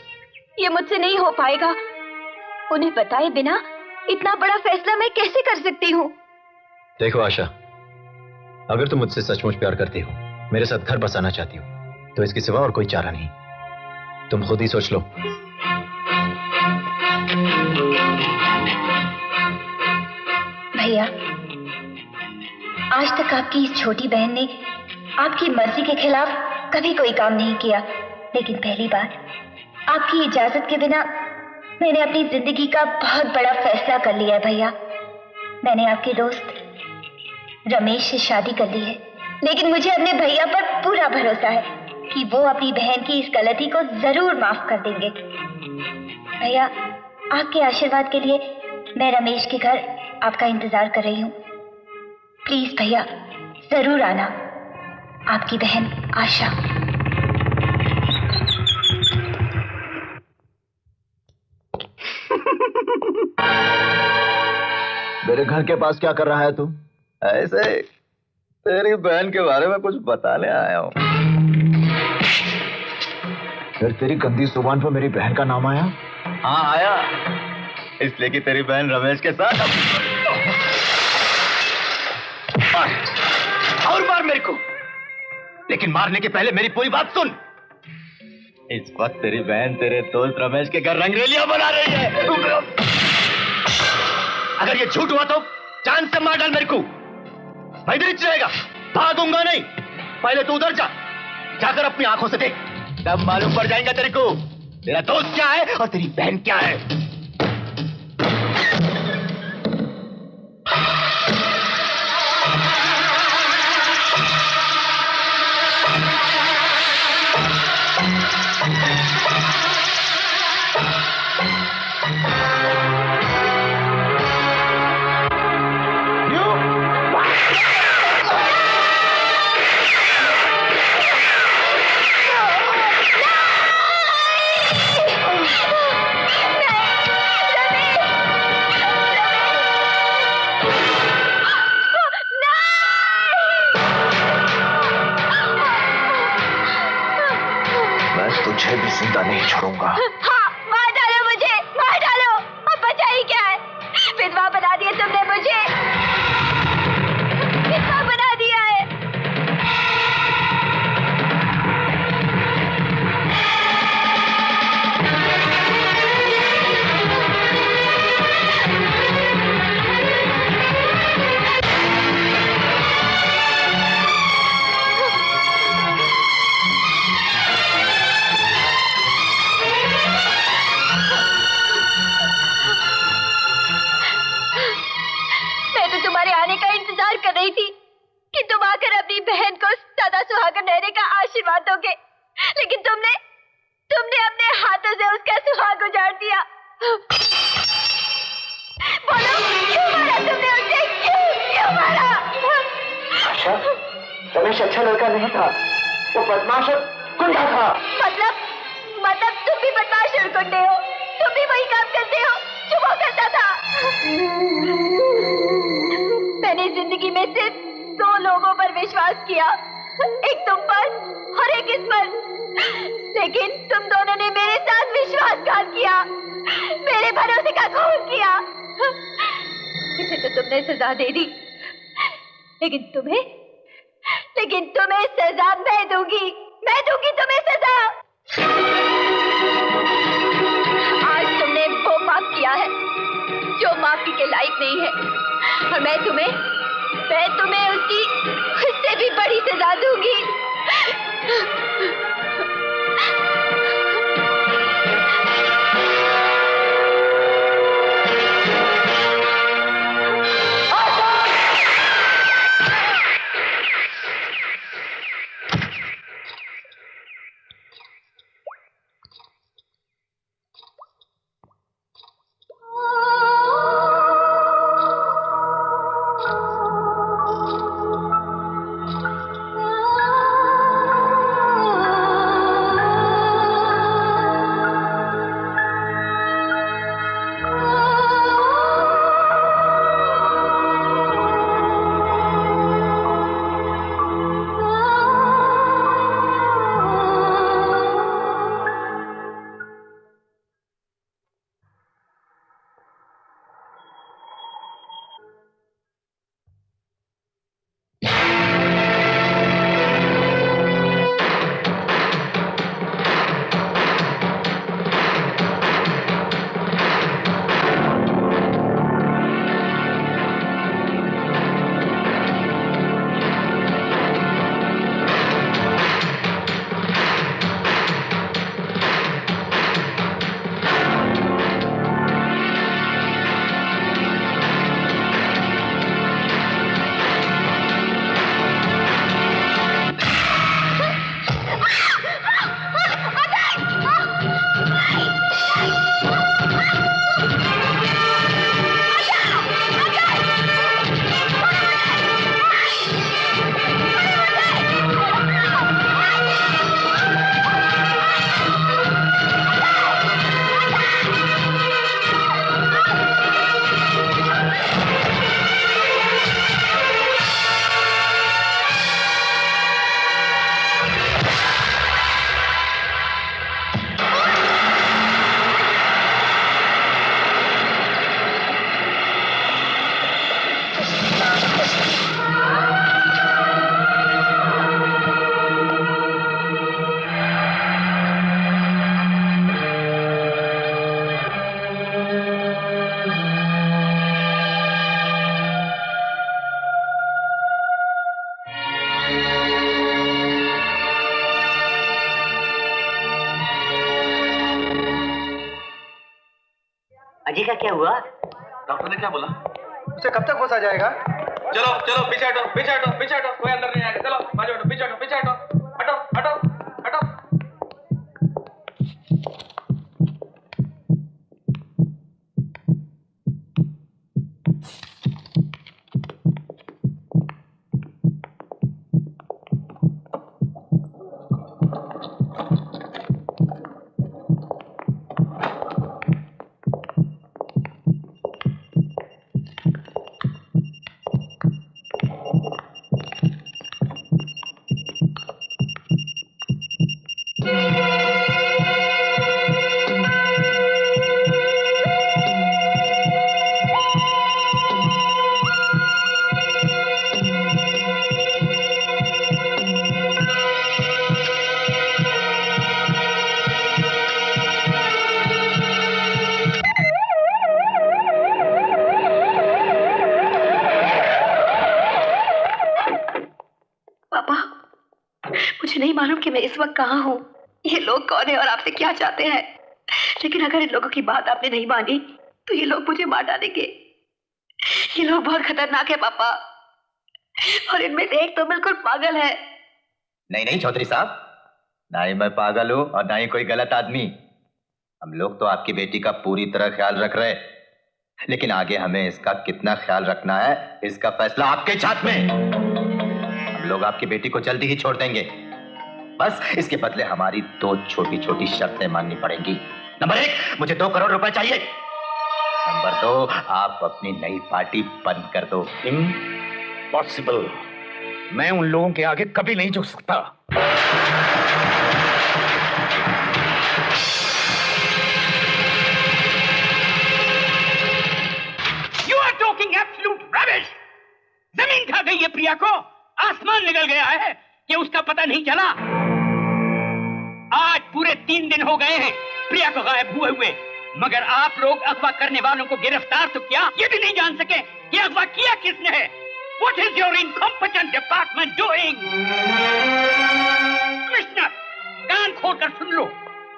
ये मुझसे नहीं हो पाएगा। उन्हें बताए बिना इतना बड़ा फैसला मैं कैसे कर सकती हूँ? देखो आशा, अगर तुम मुझसे सचमुच प्यार करती हो, मेरे साथ घर बसाना चाहती हो, तो इसके सिवा और कोई चारा नहीं। तुम खुद ही सोच लो। भैया, आज तक आपकी इस छोटी बहन ने आपकी मर्जी के खिलाफ कभी कोई काम नहीं किया, लेकिन पहली बार आपकी इजाजत के बिना मैंने अपनी जिंदगी का बहुत बड़ा फैसला कर लिया है भैया। मैंने आपके दोस्त रमेश से शादी कर ली है, लेकिन मुझे अपने भैया पर पूरा भरोसा है कि वो अपनी बहन की इस गलती को जरूर माफ कर देंगे। भैया, आपके आशीर्वाद के लिए मैं रमेश के घर आपका इंतजार कर रही हूँ। प्लीज भैया, जरूर आना। आपकी बहन आशा। मेरे घर के पास क्या कर रहा है तू? ऐसे तेरी बहन के बारे में कुछ बताने आया हूँ। फिर तेरी गंदी जुबान पर मेरी बहन का नाम आया? हाँ आया, इसलिए कि तेरी बहन रमेश के साथ और मार मेरे को, लेकिन मारने के पहले मेरी पूरी बात सुन। इस वक्त तेरी बहन तेरे दोस्त रमेश के घर रंगरेलियां बना रही है। अगर ये झूठ हुआ तो जान से मार डाल मेरे को। मैं इधर ही रहेगा, भागूंगा नहीं। पहले तू उधर जा, जाकर अपनी आंखों से देख, तब मालूम पड़ जाएगा तेरे को तेरा दोस्त क्या है और तेरी बहन क्या है। तुझे भी जिंदा नहीं छोड़ूंगा। हाँ, मार डालो मुझे, मार डालो। अब बचा ही क्या है? विधवा बना दिया तुमने मुझे, विधवा बना दिया है। कर रही थी कि तुम आकर अपनी बहन को सदा सुहागन रहने का आशीर्वाद दोगे, लेकिन तुमने अपने हाथों से उसका सुहाग उजाड़ दिया। बोलो, क्यों मारा तुमने उसे? क्यों मारा? आशा, रमेश अच्छा लड़का नहीं था, वो बदमाश और गुंडा था। मतलब तुम भी बदमाश और गुंडे हो? तुम भी वही काम करते हो जो वो करता था? मैंने जिंदगी में सिर्फ 2 लोगों पर विश्वास किया, एक तुम पर और एक इस पर, लेकिन तुम दोनों ने मेरे साथ विश्वासघात किया, मेरे भरोसे का खून किया। इसे तो तुमने सजा दे दी, लेकिन तुम्हें सजा मैं दूंगी तुम्हें सजा। आज तुमने वो पाप किया है जो माफी के लायक नहीं है, और मैं तुम्हें उससे भी बड़ी सजा दूंगी। अजय का क्या हुआ? डॉक्टर ने क्या बोला? उसे कब तक होश आ जाएगा? चलो चलो पीछे हटो, पीछे हटो, पीछे हटो, कोई अंदर नहीं आएगा। चलो बाजू हटो, पीछे हटो, पीछे हटो, हटो हटो हटो। इस वक्त कहाँ हूँ, ये लोग कौन है और आपसे क्या चाहते हैं। लेकिन अगर इन लोगों की बात आपने नहीं मानी तो ये लोग मुझे मार डालेंगे। ये लोग बहुत खतरनाक है पापा, और इनमें से एक तो बिल्कुल पागल है। नहीं नहीं चौधरी साहब, ना ही मैं पागल हूँ और ना ही कोई गलत आदमी। हम लोग तो आपकी बेटी का पूरी तरह ख्याल रख रहे, लेकिन आगे हमें इसका कितना ख्याल रखना है इसका फैसला आपके हाथ में। हम लोग आपकी बेटी को जल्दी ही छोड़ देंगे, बस इसके बदले हमारी 2 छोटी छोटी शर्तें माननी पड़ेंगी। नंबर 1, मुझे 2 करोड़ रुपए चाहिए। नंबर 2, आप अपनी नई पार्टी बंद कर दो। इम्पॉसिबल, मैं उन लोगों के आगे कभी नहीं झुक सकता। You are talking absolute rubbish. जमीन खा गई है प्रिया को, आसमान निकल गया है कि उसका पता नहीं चला। आज पूरे 3 दिन हो गए हैं प्रिया को गायब हुए, मगर आप लोग अगवा करने वालों को गिरफ्तार तो किया, ये भी नहीं जान सके कि अगवा किया किसने है। What is your incompetent department doing? Commissioner, कान खोलकर सुन लो,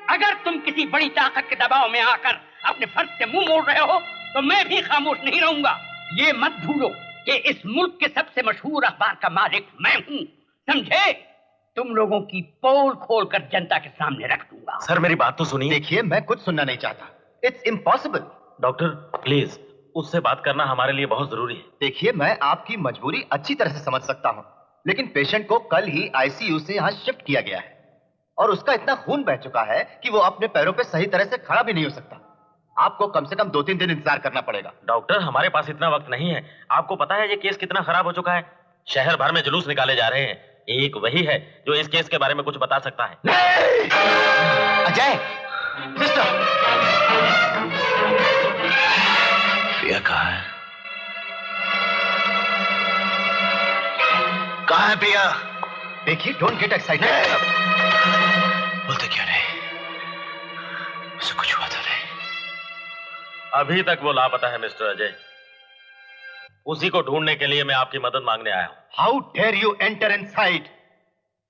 अगर तुम किसी बड़ी ताकत के दबाव में आकर अपने फर्ज से मुंह मोड़ रहे हो तो मैं भी खामोश नहीं रहूंगा। ये मत भूलो कि इस मुल्क के सबसे मशहूर अखबार का मालिक मैं हूँ, समझे? तुम लोगों की पोल खोलकर जनता के सामने रख दूंगा। सर मेरी बात तो सुनिए। देखिए मैं कुछ सुनना नहीं चाहता, इट्स इम्पॉसिबल। डॉक्टर प्लीज, उससे बात करना हमारे लिए बहुत जरूरी है। देखिए मैं आपकी मजबूरी अच्छी तरह से समझ सकता हूँ, लेकिन पेशेंट को कल ही आईसीयू से यहाँ शिफ्ट किया गया है और उसका इतना खून बह चुका है कि वो अपने पैरों पे सही तरह से खड़ा भी नहीं हो सकता। आपको कम से कम 2-3 दिन इंतजार करना पड़ेगा। डॉक्टर हमारे पास इतना वक्त नहीं है। आपको पता है ये केस कितना खराब हो चुका है। शहर भर में जुलूस निकाले जा रहे हैं, एक वही है जो इस केस के बारे में कुछ बता सकता है। अजय, सिस्टर, प्रिया कहाँ है? कहाँ है प्रिया? देखिए डोंट गेट एक्साइटेड। बोलते क्यों नहीं? उसे कुछ हुआ तो नहीं? अभी तक वो लापता है मिस्टर अजय। उसी को ढूंढने के लिए मैं आपकी मदद मांगने आया हूं। How dare you enter inside?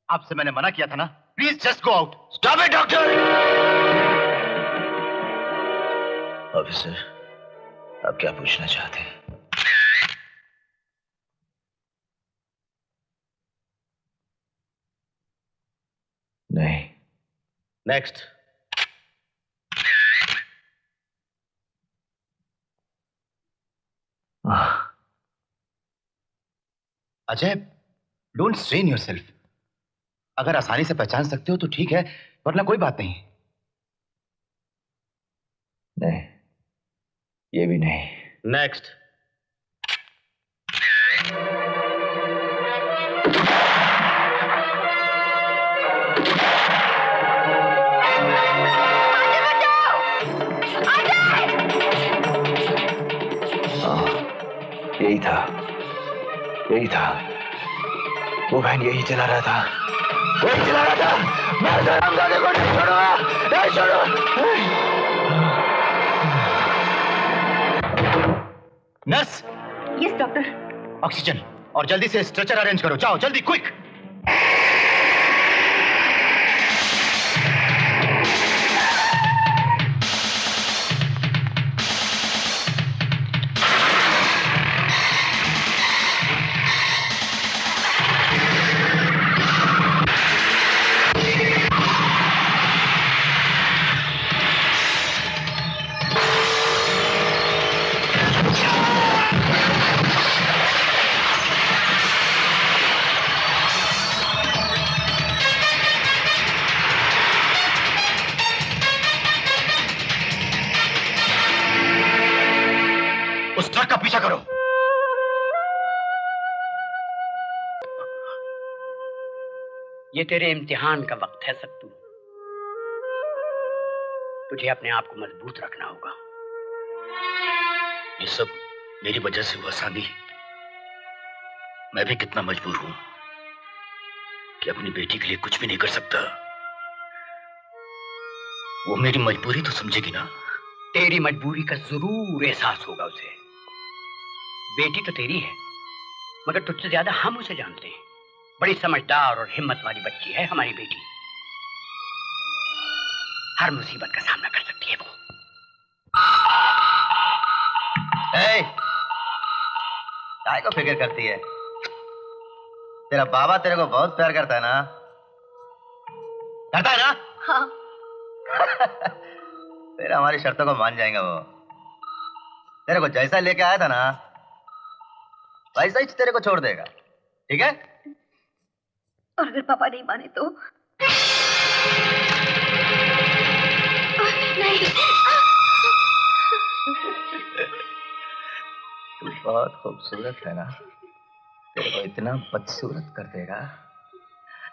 आपसे मैंने मना किया था ना, please just go out. Stop it doctor. Officer, आप क्या पूछना चाहते हैं? नहीं। नेक्स्ट। Ajay, don't strain yourself. अगर आसानी से पहचान सकते हो तो ठीक है, वरना कोई बात नहीं। नहीं, ये भी नहीं। नेक्स्ट। यही था। यही था, वो वैन यही चला रहा था, वही चला रहा था। मैं उस हरामजादे को नहीं छोड़ूंगा, नहीं छोड़ूंगा। नर्स। Yes doctor. ऑक्सीजन और जल्दी से स्ट्रेचर अरेंज करो, जाओ जल्दी, क्विक। ट्रक का पीछा करो। ये तेरे इम्तिहान का वक्त है सत्तू। तुझे अपने आप को मजबूत रखना होगा। ये सब मेरी वजह से हुआ सानी। मैं भी कितना मजबूर हूं कि अपनी बेटी के लिए कुछ भी नहीं कर सकता। वो मेरी मजबूरी तो समझेगी ना। तेरी मजबूरी का जरूर एहसास होगा उसे। बेटी तो तेरी है, मगर तुझसे ज्यादा हम उसे जानते हैं। बड़ी समझदार और हिम्मत वाली बच्ची है हमारी बेटी। हर मुसीबत का सामना कर सकती है वो। काय को फिक्र करती है? तेरा बाबा तेरे को बहुत प्यार करता है ना? करता है ना? हाँ। फिर हमारी शर्तों को मान जाएंगे वो। तेरे को जैसा लेके आया था ना, वैसा ही तेरे को छोड़ देगा, ठीक है? और अगर पापा नहीं माने तो? नहीं। तू बहुत खूबसूरत है ना, तेरे को इतना बदसूरत कर देगा,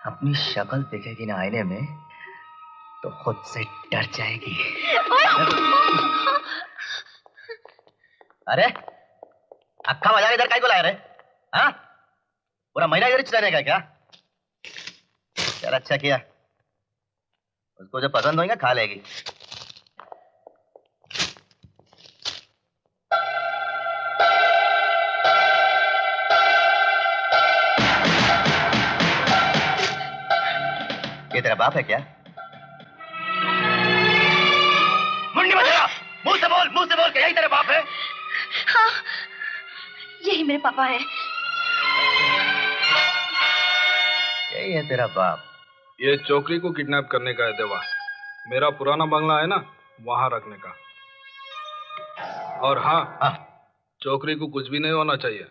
अपनी शक्ल देखेगी ना आईने में तो खुद से डर जाएगी। अरे अक्खा बाजार इधर काहे को लाया रे? हाँ? पूरा महीना इधर रहने का क्या? चल अच्छा किया, उसको जो पसंद होगा खा लेगी। ये तेरा बाप है क्या? मुंडी मत लगा, मुंह से बोल के यही तेरा बाप है? हाँ, यही मेरे पापा हैं। यही है तेरा बाप। ये चौकरी को किडनैप करने का है देवा। मेरा पुराना बंगला है ना, वहां रखने का। और हाँ, चौकरी को कुछ भी नहीं होना चाहिए,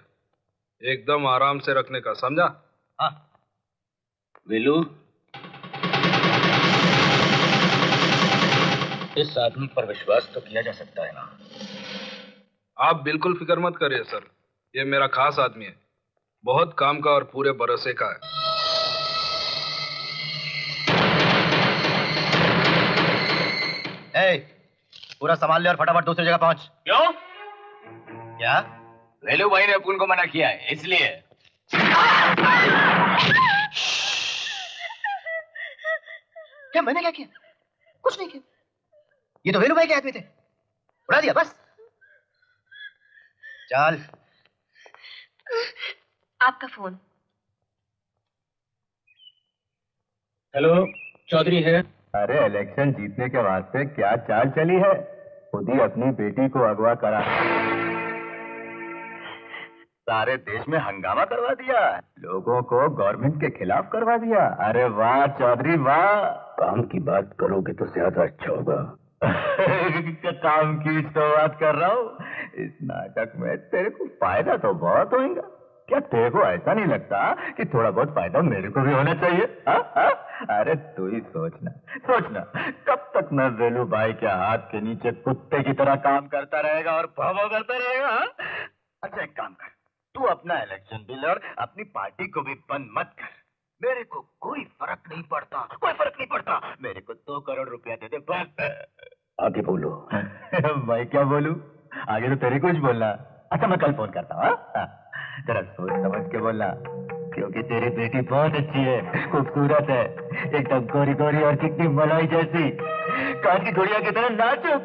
एकदम आराम से रखने का, समझा? हाँ। वेलू, इस आदमी पर विश्वास तो किया जा सकता है ना? आप बिल्कुल फिक्र मत करिए सर, ये मेरा खास आदमी है, बहुत काम का और पूरे भरोसे का है। पूरा संभाल ले और फटाफट दूसरी जगह पहुंच। क्यों? क्या? वेलू भाई ने अपन को मना किया है, इसलिए। क्या मैंने क्या किया? कुछ नहीं किया। ये तो वेलू भाई के आदमी थे, उड़ा दिया बस। चल। आपका फोन। हेलो, चौधरी है। अरे इलेक्शन जीतने के वास्ते क्या चाल चली है? खुद ही अपनी बेटी को अगवा करा, सारे देश में हंगामा करवा दिया, लोगों को गवर्नमेंट के खिलाफ करवा दिया। अरे वाह चौधरी वाह। काम की बात करोगे तो ज्यादा अच्छा होगा। काम की तो बात कर रहा हूँ। इस नाटक में तेरे को फायदा तो बहुत होगा। क्या तेरे को ऐसा नहीं लगता कि थोड़ा बहुत फायदा मेरे को भी होना चाहिए? अरे तू ही सोचना कब तक मैं वेलू भाई के हाथ के नीचे कुत्ते की तरह काम करता रहेगा और भाव करता रहेगा? अच्छा एक काम कर, तू अपना इलेक्शन बिल और अपनी पार्टी को भी बंद मत कर। मेरे को कोई फर्क नहीं पड़ता। मेरे को 2 करोड़ रुपया दे दे बस। आगे बोलो। मैं क्या बोलूं? आगे तो तेरे को कुछ बोलना। अच्छा मैं कल फोन करता हूँ। जरा सोच समझ के बोलना, क्योंकि तेरी बेटी बहुत अच्छी है, खूबसूरत है, एकदम गोरी गोरी और चिकनी मलाई जैसी, कान की गुड़िया की तरह नाजुक,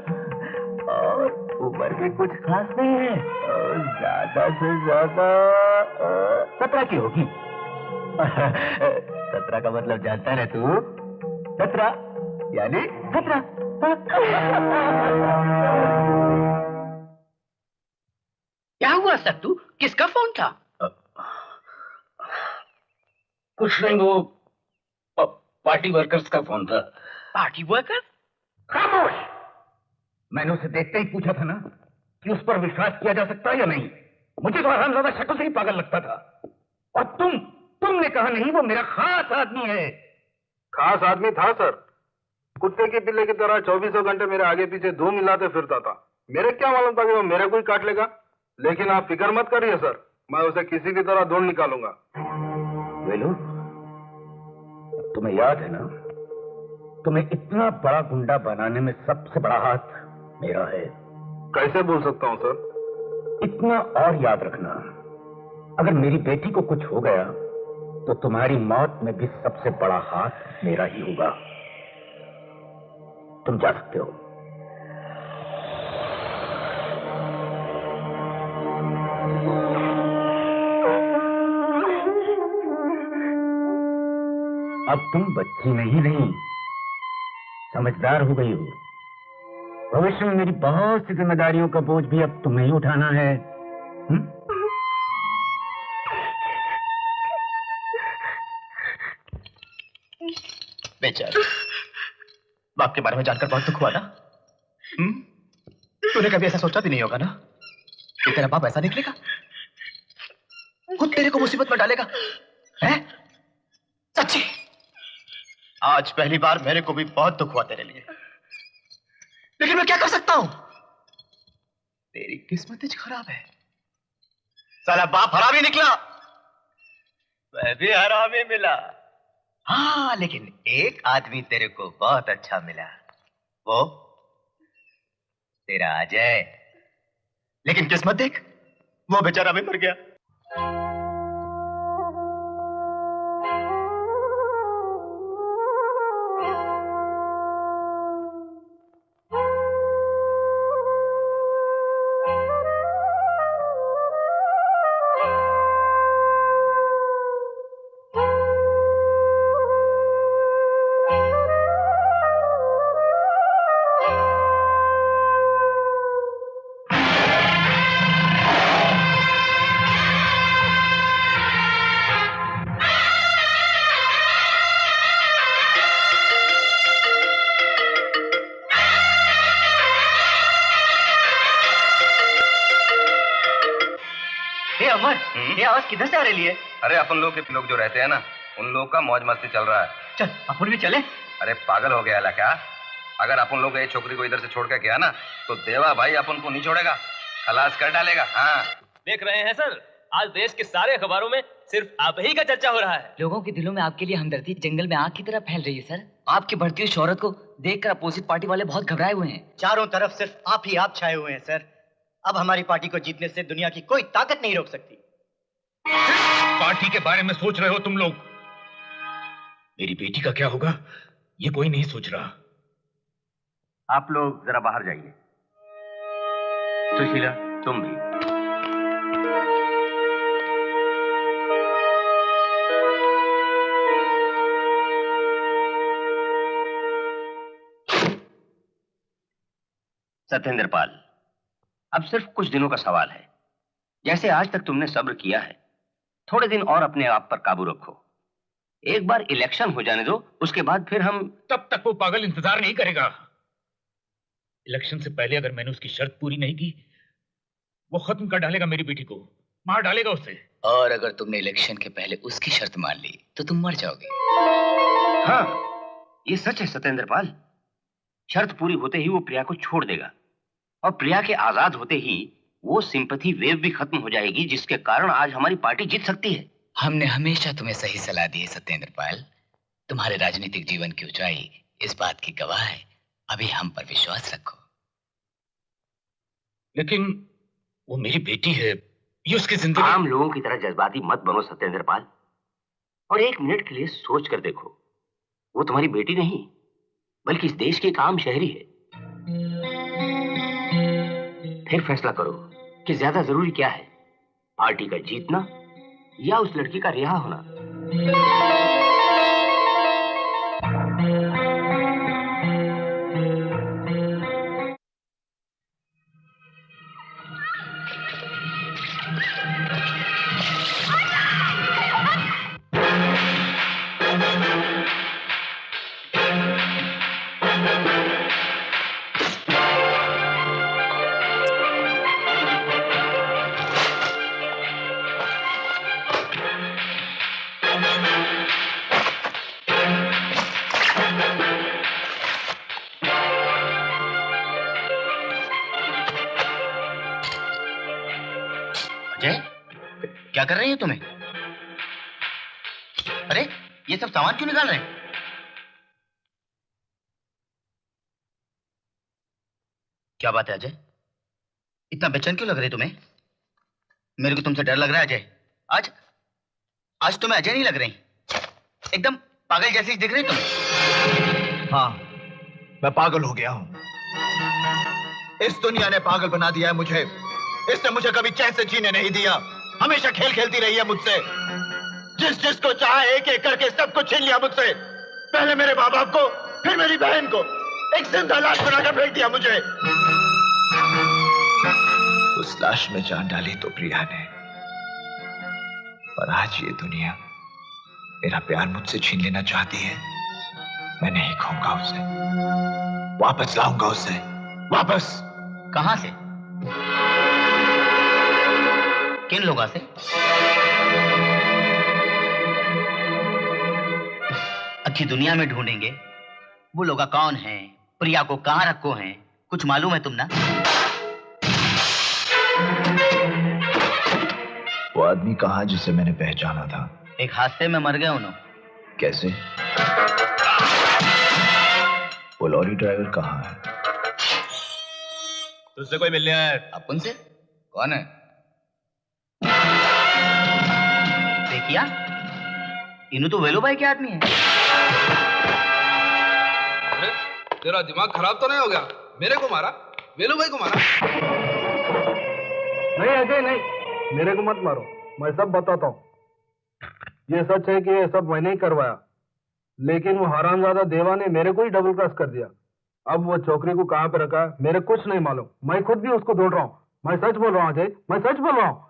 और उम्र भी कुछ खास नहीं है, और ज्यादा से ज्यादा 17 की होगी। 17 का मतलब जानता है तू? 17 यानी 17। क्या हुआ सत्तू, किसका फोन था? कुछ नहीं, वो पार्टी वर्कर्स का फोन था। Party workers? खामोश! मैंने उसे देखते ही पूछा था ना कि उस पर विश्वास किया जा सकता है या नहीं। मुझे तो हरामजादा शक्ल से ही पागल लगता था, और तुमने कहा नहीं वो मेरा खास आदमी है। खास आदमी था सर, कुत्ते की पिल्ले की तरह 24 घंटे मेरे आगे पीछे धूम मिलाते फिरता था। मेरे क्या मालूम था कि वो मेरे को ही काट लेगा, लेकिन आप फिक्र मत करिए सर, मैं उसे किसी भी तरह ढूंढ निकालूंगा। वेलू, तुम्हें याद है ना, तुम्हें इतना बड़ा गुंडा बनाने में सबसे बड़ा हाथ मेरा है। कैसे बोल सकता हूँ सर? इतना और याद रखना, अगर मेरी बेटी को कुछ हो गया तो तुम्हारी मौत में भी सबसे बड़ा हाथ मेरा ही होगा। तुम जा सकते हो। अब तुम बच्ची नहीं, समझदार हो गई हो। भविष्य में मेरी बहुत सी जिम्मेदारियों का बोझ भी अब तुम्हें ही उठाना है। बेचारी, बाप के बारे में जानकर बहुत दुख हुआ ना? तूने कभी ऐसा सोचा भी नहीं होगा ना कि तेरा बाप ऐसा निकलेगा, खुद तेरे को मुसीबत में डालेगा, हैं? सच्ची आज पहली बार मेरे को भी बहुत दुख हुआ तेरे लिए, लेकिन मैं क्या कर सकता हूं? तेरी किस्मत ही खराब है। साला बाप हरामी निकला, मैं भी हरामी मिला। हाँ, लेकिन एक आदमी तेरे को बहुत अच्छा मिला, वो तेरा अजय। लेकिन किस्मत देख, वो बेचारा भी मर गया। ये आवाज किधर से आ रही है? अरे अपन लोग के लोग जो रहते हैं ना, उन लोग का मौज मस्ती चल रहा है। चल अपन भी चले। अरे पागल हो गया क्या? अगर अपन लोग ये छोकरी को इधर से छोड़ के गया ना, तो देवा भाई अपन को नहीं छोड़ेगा, खलास कर डालेगा। हाँ देख रहे हैं सर, आज देश के सारे अखबारों में सिर्फ आप ही का चर्चा हो रहा है। लोगों के दिलों में आपके लिए हमदर्दी जंगल में आग की तरह फैल रही है सर। आपकी बढ़ती हुई शोहरत को देखकर अपोजिट पार्टी वाले बहुत घबराए हुए हैं। चारों तरफ सिर्फ आप ही आप छाए हुए हैं सर। अब हमारी पार्टी को जीतने से दुनिया की कोई ताकत नहीं रोक सकती। पार्टी के बारे में सोच रहे हो तुम लोग? मेरी बेटी का क्या होगा ये कोई नहीं सोच रहा। आप लोग जरा बाहर जाइए। सुशीला तुम भी। सत्येंद्र पाल, अब सिर्फ कुछ दिनों का सवाल है। जैसे आज तक तुमने सब्र किया है, थोड़े दिन और अपने आप पर काबू रखो। एक बार इलेक्शन हो जाने दो, उसके बाद फिर हम। तब तक वो पागल इंतजार नहीं करेगा। इलेक्शन से पहले अगर मैंने उसकी शर्त पूरी नहीं की, वो खत्म कर डालेगा मेरी बेटी को, मार डालेगा उसे। और अगर तुमने इलेक्शन के पहले उसकी शर्त मान ली तो तुम मर जाओगे। हाँ, ये सच है सत्येंद्र पाल। शर्त पूरी होते ही वो प्रिया को छोड़ देगा, और प्रिया के आजाद होते ही वो सिंपैथी वेव भी खत्म हो जाएगी, जिसके कारण आज हमारी पार्टी जीत सकती है। हमने हमेशा तुम्हें सही सलाह दी है सत्येंद्र पाल। तुम्हारे राजनीतिक जीवन की ऊंचाई इस बात की गवाह है। अभी हम पर विश्वास रखो। लेकिन वो मेरी बेटी है, ये उसकी जिंदगी। आम लोगों की तरह जज्बाती मत बनो सत्येंद्र पाल, और एक मिनट के लिए सोच कर देखो, वो तुम्हारी बेटी नहीं बल्कि इस देश की एक आम शहरी है। फिर फैसला करो कि ज्यादा जरूरी क्या है, पार्टी का जीतना या उस लड़की का रिहा होना। क्या कर रही है तुम्हें? अरे ये सब सामान क्यों निकाल रहे हैं? क्या बात है अजय, इतना बेचैन क्यों लग रही तुम्हें? मेरे को तुमसे डर लग रहा है अजय। आज आज तुम्हें अजय नहीं लग रही, एकदम पागल जैसी दिख रही तुम्हें। हाँ, मैं पागल हो गया हूं। इस दुनिया ने पागल बना दिया है मुझे। इसने मुझे कभी चैन से जीने नहीं दिया, हमेशा खेल खेलती रही है मुझसे। जिसको चाहा एक एक करके सब कुछ छीन लिया मुझसे। पहले मेरे माँ बाप को, फिर मेरी बहन को एक जिंदा लाश बनाकर फेंक दिया मुझे। उस लाश में जान डाली तो प्रिया ने, पर आज ये दुनिया मेरा प्यार मुझसे छीन लेना चाहती है। मैं नहीं खोऊंगा उसे, वापस लाऊंगा उसे। वापस कहां से? किन लोगों से? अच्छी दुनिया में ढूंढेंगे, वो लोग कौन हैं, प्रिया को कहां रखो हैं, कुछ मालूम है तुम ना? वो आदमी कहां जिसे मैंने पहचाना था? एक हादसे में मर गए उन्होंने। कैसे? वो लॉरी ड्राइवर कहां है? तुझसे कोई मिलने आया? अपन से? कौन है? देखिया, इन्हों तो वेलू भाई के आदमी है। अरे तेरा दिमाग खराब तो नहीं हो गया? मेरे को मारा, वेलू भाई को मारा? नहीं अजय नहीं, मेरे को मत मारो, मैं सब बताता हूँ। ये सच है कि ये सब मैंने ही करवाया, लेकिन वो हरामजादा देवा ने मेरे को ही डबल क्रॉस कर दिया। अब वो छोकरी को कहाँ पे रखा है मेरे कुछ नहीं मालूम, मैं खुद भी उसको ढूंढ रहा हूँ। मैं सच बोल रहा हूँ अजय, मैं सच बोल रहा हूँ।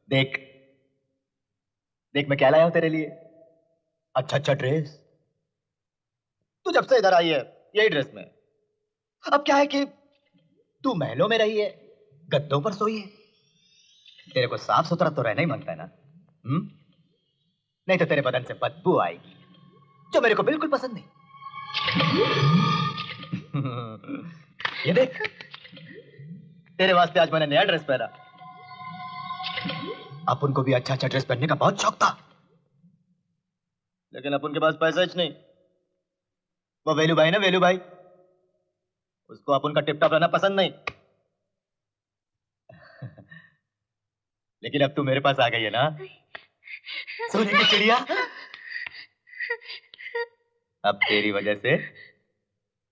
देख देख मैं क्या लाया हूं तेरे लिए। अच्छा ड्रेस। तू जब से इधर आई है यही ड्रेस में। अब क्या है कि तू महलों में रही है, गद्दों पर सोई है, तेरे को साफ सुथरा तो रहना ही मांगता है ना? नहीं तो तेरे बदन से बदबू आएगी जो मेरे को बिल्कुल पसंद नहीं। ये देख, तेरे वास्ते आज मैंने नया ड्रेस पहना। अपन को भी अच्छा ड्रेस पहनने का बहुत शौक था, लेकिन अपन के पास पैसा ही नहीं। वो वेलू भाई ना, वेलू भाई, उसको अपन का टिप टॉप रहना पसंद नहीं। लेकिन अब तू मेरे पास आ गई है ना, सोने की चिड़िया। अब तेरी वजह से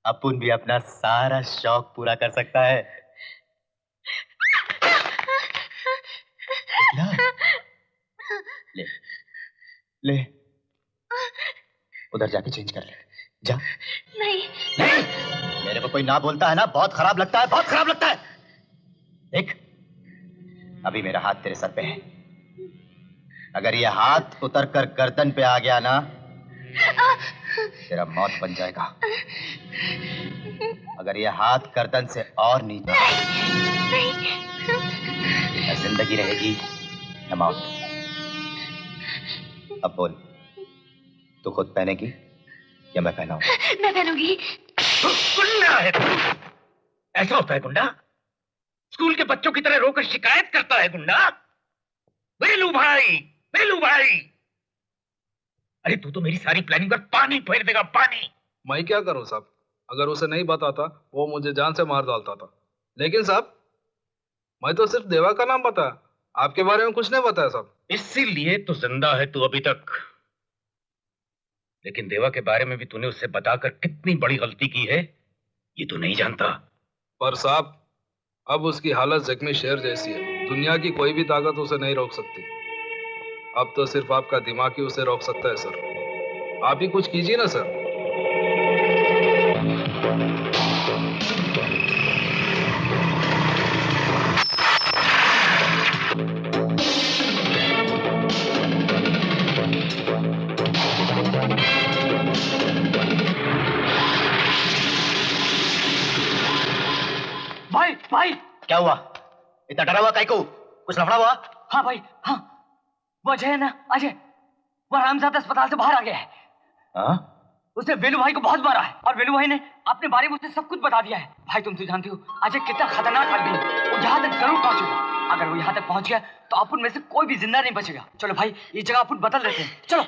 अपन भी अपना सारा शौक पूरा कर सकता है। ले ले, उधर जाके चेंज कर ले, जा। नहीं नहीं, मेरे को कोई ना बोलता है ना, बहुत खराब लगता है, बहुत खराब लगता है। देख, अभी मेरा हाथ तेरे सर पे है, अगर ये हाथ उतर कर गर्दन पे आ गया ना, तेरा मौत बन जाएगा। अगर ये हाथ गर्दन से और नीचे, न जिंदगी रहेगी न मौत। अब बोल, तू खुद पहनेगी या मैं पहनाऊं? मैं पहनूंगी। गुंडा है तू, ऐसा होता है गुंडा? स्कूल के बच्चों की तरह रोकर शिकायत करता है गुंडा। वेलू भाई, वेलू भाई, अरे तू तो मेरी सारी प्लानिंग पर पानी फेर देगा, पानी। मैं क्या करूं साहब, अगर उसे नहीं बताता वो मुझे जान से मार डालता था। लेकिन साहब मैं तो सिर्फ देवा का नाम बताया, आपके बारे में कुछ नहीं बताया साहब। इसीलिए तो जिंदा है तू अभी तक। लेकिन देवा के बारे में भी तूने उससे बताकर कितनी बड़ी गलती की है ये तू नहीं जानता। पर साहब अब उसकी हालत जख्मी शेर जैसी है, दुनिया की कोई भी ताकत उसे नहीं रोक सकती। अब तो सिर्फ आपका दिमाग ही उसे रोक सकता है सर। आप ही कुछ कीजिए ना सर। भाई भाई क्या हुआ? इतना डरा हुआ काहे को? कुछ लफड़ा हुआ? हाँ भाई हाँ, वो अजय है ना, अजय, वो हरामजादा अस्पताल से बाहर आ गया है। हाँ? उसने वेलू भाई को बहुत मारा है और वेलू भाई ने अपने बारे में उसे सब कुछ बता दिया है। भाई तुम तो जानते हो अजय कितना खतरनाक आदमी है, वो यहाँ तक जरूर पहुंचेगा। अगर वो यहाँ तक पहुंच गया तो अपन में से कोई भी जिंदा नहीं बचेगा। चलो भाई ये जगह अपन बदल देते हैं, चलो।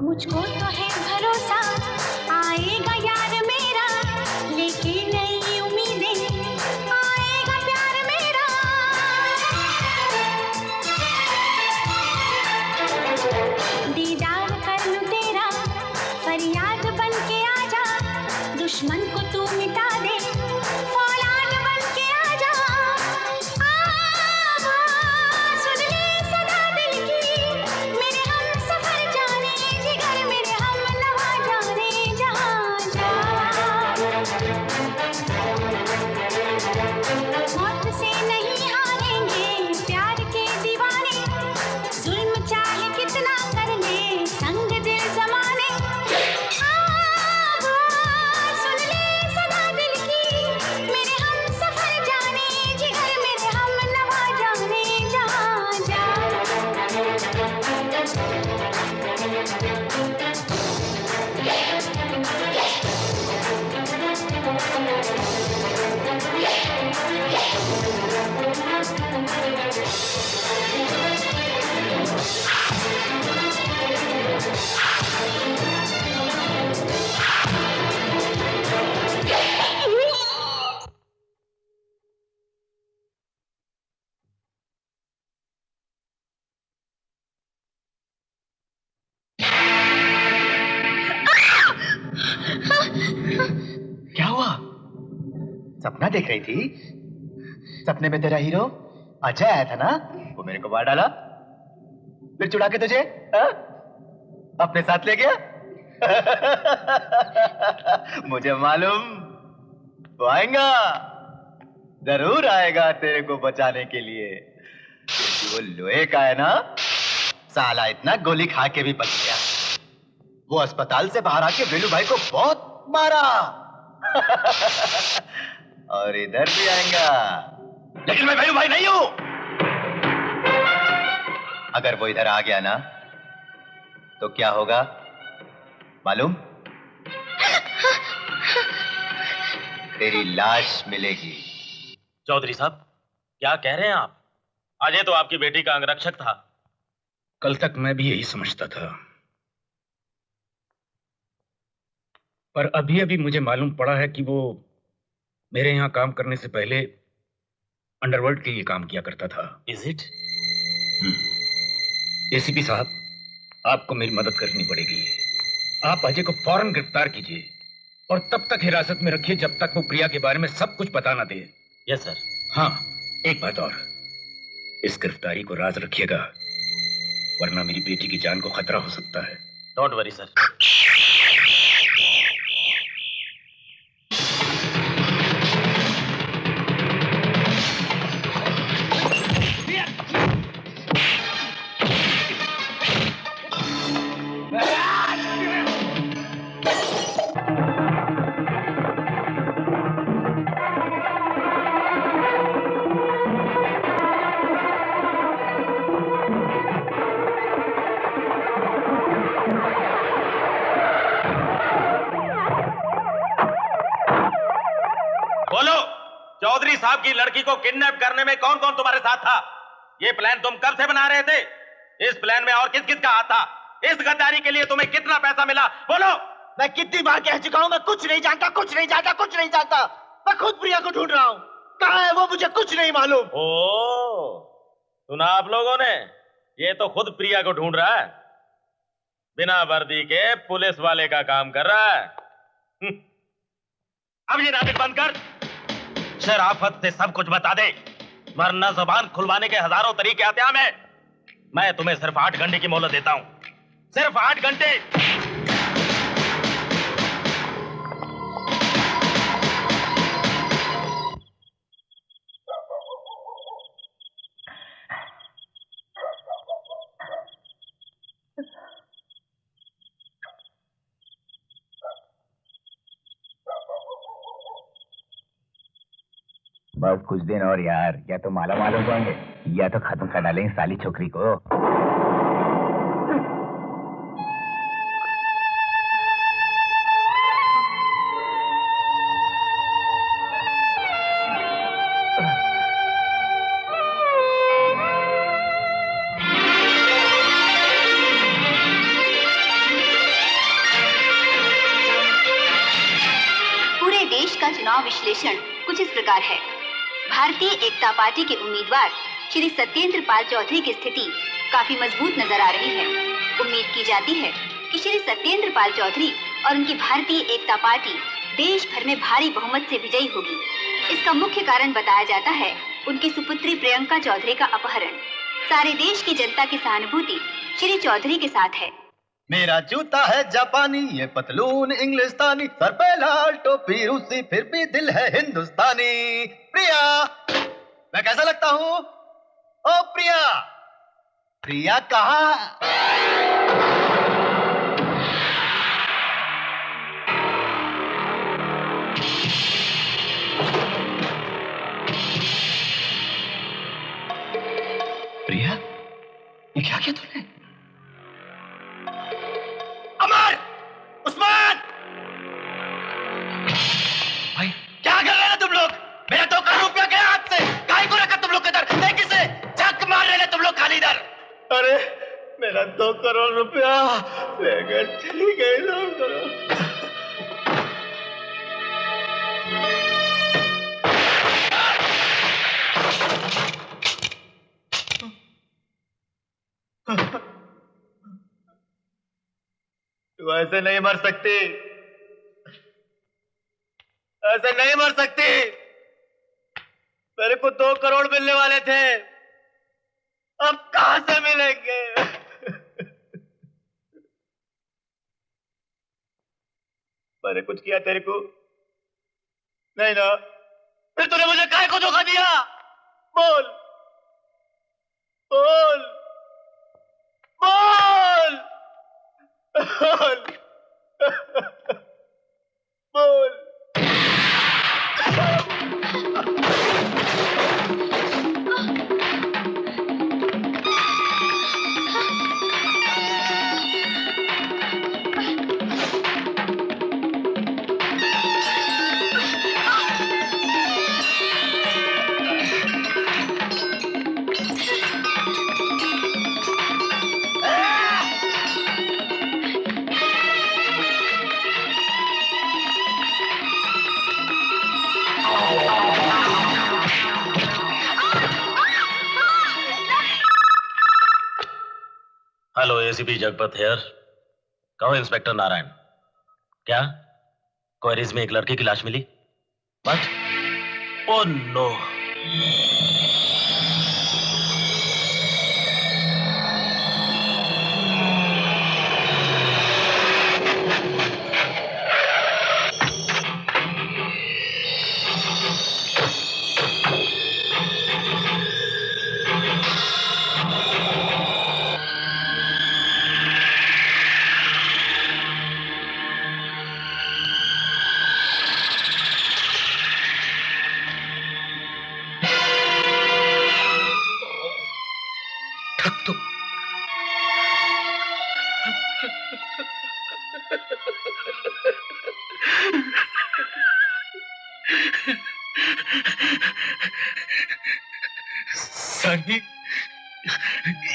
मुझको तो है भरोसा आएगा यार मेरा, लेकिन नई उम्मीदें आएगा प्यार मेरा। दीदार कर लूं तेरा, फरियाद बन के आजा, दुश्मन को तू मिटा दे, फौलाद बन के आजा। सुन ले सदा दिल की, मेरे हम सफर जाने जिगर, मेरे हम नवा जाने सपना देख रही थी? सपने में तेरा हीरो अजय आया था ना, वो मेरे को मार डाला, फिर चुरा के तुझे अपने साथ ले गया। मुझे मालूम वो आएगा, जरूर आएगा तेरे को बचाने के लिए। वो लोहे का है ना, साला इतना गोली खा के भी बच गया। वो अस्पताल से बाहर आके वेलू भाई को बहुत मारा। और इधर भी आएगा, लेकिन मैं वेलू भाई नहीं हूं। अगर वो इधर आ गया ना तो क्या होगा मालूम? तेरी लाश मिलेगी। चौधरी साहब, क्या कह रहे हैं आप? अजय तो आपकी बेटी का अंगरक्षक था। कल तक मैं भी यही समझता था, पर अभी अभी मुझे मालूम पड़ा है कि वो मेरे यहां काम करने से पहले अंडरवर्ल्ड के लिए काम किया करता था। Is it? एसीपी साहब, आपको मेरी मदद करनी पड़ेगी। आप अजय को फौरन गिरफ्तार कीजिए और तब तक हिरासत में रखिए जब तक वो प्रिया के बारे में सब कुछ बता ना दे। Yes sir. हाँ, एक बात और, इस गिरफ्तारी को राज रखिएगा, वरना मेरी बेटी की जान को खतरा हो सकता है। Don't worry sir. चौधरी साहब की लड़की को किडनैप करने में कौन कौन तुम्हारे साथ था? ये प्लान तुम कब से बना रहे थे? इस प्लान में और किस किस का हाथ था? इस गद्दारी के लिए तुम्हें कितना पैसा मिला? बोलो। मैं कितनी बार कह चुका हूं, मैं कुछ नहीं जानता, कुछ नहीं जानता, कुछ नहीं जानता। मैं खुद प्रिया को ढूंढ रहा हूं, कहां है वो मुझे कुछ नहीं मालूम। ओ, सुना आप लोगों ने? ये तो खुद प्रिया को ढूंढ रहा है, बिना वर्दी के पुलिस वाले का काम कर रहा है। अब ये नाटक बंद कर, शराफत से सब कुछ बता दे, वरना जुबान खुलवाने के हजारों तरीके आते हैं। मैं तुम्हें सिर्फ 8 घंटे की मोहलत देता हूं, सिर्फ 8 घंटे। बस कुछ दिन और यार, या तो माला माल हो जाएंगे या तो खत्म कर डालेंगे साली छोकरी को। पूरे देश का चुनाव विश्लेषण कुछ इस प्रकार है। भारतीय एकता पार्टी के उम्मीदवार श्री सत्येंद्र पाल चौधरी की स्थिति काफी मजबूत नजर आ रही है। उम्मीद की जाती है कि श्री सत्येंद्र पाल चौधरी और उनकी भारतीय एकता पार्टी देश भर में भारी बहुमत से विजयी होगी। इसका मुख्य कारण बताया जाता है उनकी सुपुत्री प्रियंका चौधरी का अपहरण। सारे देश की जनता की सहानुभूति श्री चौधरी के साथ है। मेरा जूता है जापानी, ये पतलून इंग्लिस्तानी, सर पे लाल टोपी रूसी, फिर भी दिल है हिंदुस्तानी। प्रिया, मैं कैसा लगता हूँ? ओ प्रिया, प्रिया कहाँ? प्रिया, ये क्या किया तूने? अमर, उस्मान, भाई क्या कर रहे हो तुम लोग? मेरा 2 करोड़ रुपया गया हाथ से, काहे को रखा तुम लोग इधर? लेकिन से झक मार रहे तुम लोग खाली इधर। अरे मेरा 2 करोड़ रुपया लेकर चली गई। 2 करोड़। तू ऐसे नहीं मर सकती, ऐसे नहीं मर सकती। मेरे को 2 करोड़ मिलने वाले थे, अब कहां से मिलेंगे? मैंने कुछ किया तेरे को नहीं ना? फिर तूने मुझे काहे को धोखा दिया? बोल बोल बोल बोल बोल। Hello, ACP Jagpat here. कहो इंस्पेक्टर नारायण। क्या क्वेरीज में एक लड़के की लाश मिली? व्हाट? Oh no. सानी,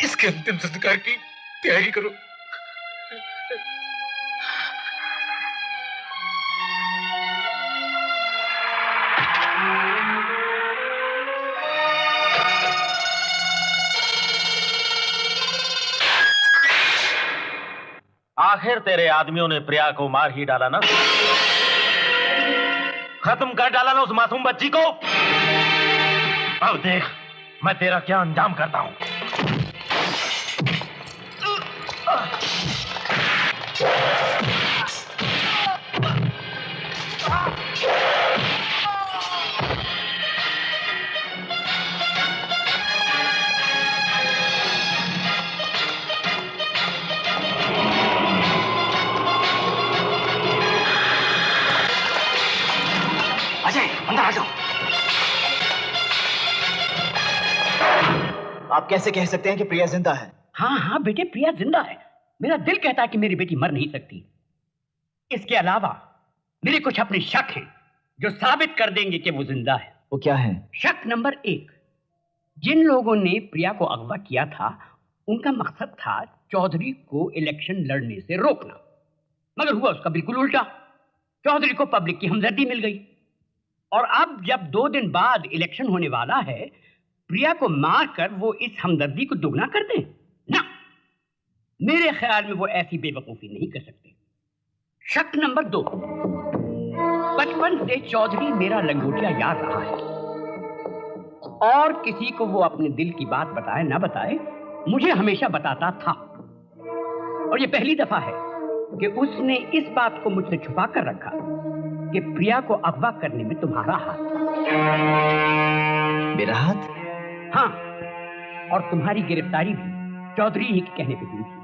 इसके अंतिम संस्कार की तैयारी करो। आखिर तेरे आदमियों ने प्रिया को मार ही डाला ना? खत्म कर डाला ना उस मासूम बच्ची को? अब देख मैं तेरा क्या अंजाम करता हूं। अजय, अंदर आ जाओ। आप कैसे कह सकते हैं कि प्रिया जिंदा है? हाँ हाँ बेटे, प्रिया जिंदा है। मेरा दिल कहता है कि मेरी बेटी मर नहीं सकती। इसके अलावा मेरे कुछ अपने शक हैं जो साबित कर देंगे कि वो जिंदा है। वो क्या है? शक नंबर 1, जिन लोगों ने प्रिया को अगवा किया था उनका मकसद था चौधरी को इलेक्शन लड़ने से रोकना, मगर हुआ उसका बिल्कुल उल्टा। चौधरी को पब्लिक की हमदर्दी मिल गई और अब जब 2 दिन बाद इलेक्शन होने वाला है, प्रिया को मारकर वो इस हमदर्दी को दुगना कर दें ना, मेरे ख्याल में वो ऐसी बेवकूफी नहीं कर सकते। शक नंबर 2, बचपन से चौधरी मेरा लंगोटिया यार रहा है और किसी को वो अपने दिल की बात बताए ना बताए, मुझे हमेशा बताता था। और ये पहली दफा है कि उसने इस बात को मुझसे छुपा कर रखा कि प्रिया को अगवा करने में तुम्हारा हाथ। मेरा हाथ? हाँ, और तुम्हारी गिरफ्तारी भी चौधरी ही के कहने पे हुई थी।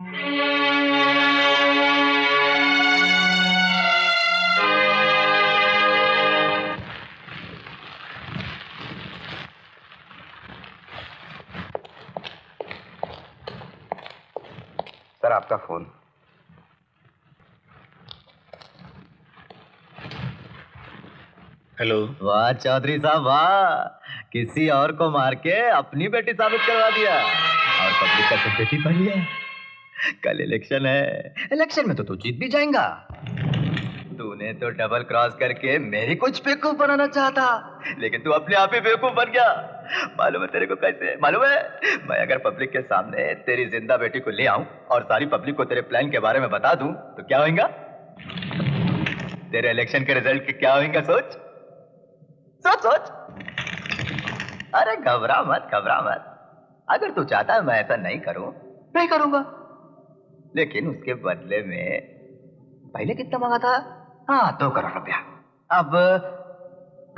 सर आपका फोन। हेलो। वाह चौधरी साहब वाह, किसी और को मार के अपनी बेटी साबित करवा दिया और पब्लिक का सिंपैथी पा लिया। कल इलेक्शन है, इलेक्शन में तो तू जीत भी जाएगा। तूने तो डबल क्रॉस करके मेरी कुछ बेवकूफ बनाना चाहता, लेकिन तू अपने आप ही बेवकूफ बन गया। मालूम है तेरे को कैसे? मालूम है, मैं अगर पब्लिक के सामने तेरी जिंदा बेटी को ले आऊं और सारी पब्लिक को तेरे प्लान के बारे में बता दूं तो क्या होगा? तेरे इलेक्शन के रिजल्ट के क्या होगा? सोच सोच सोच। अरे घबरा मत, घबरा मत। अगर तू चाहता है मैं ऐसा नहीं करूं, नहीं करूंगा। लेकिन उसके बदले में पहले कितना मांगा था? हाँ, 2 करोड़ रुपया। अब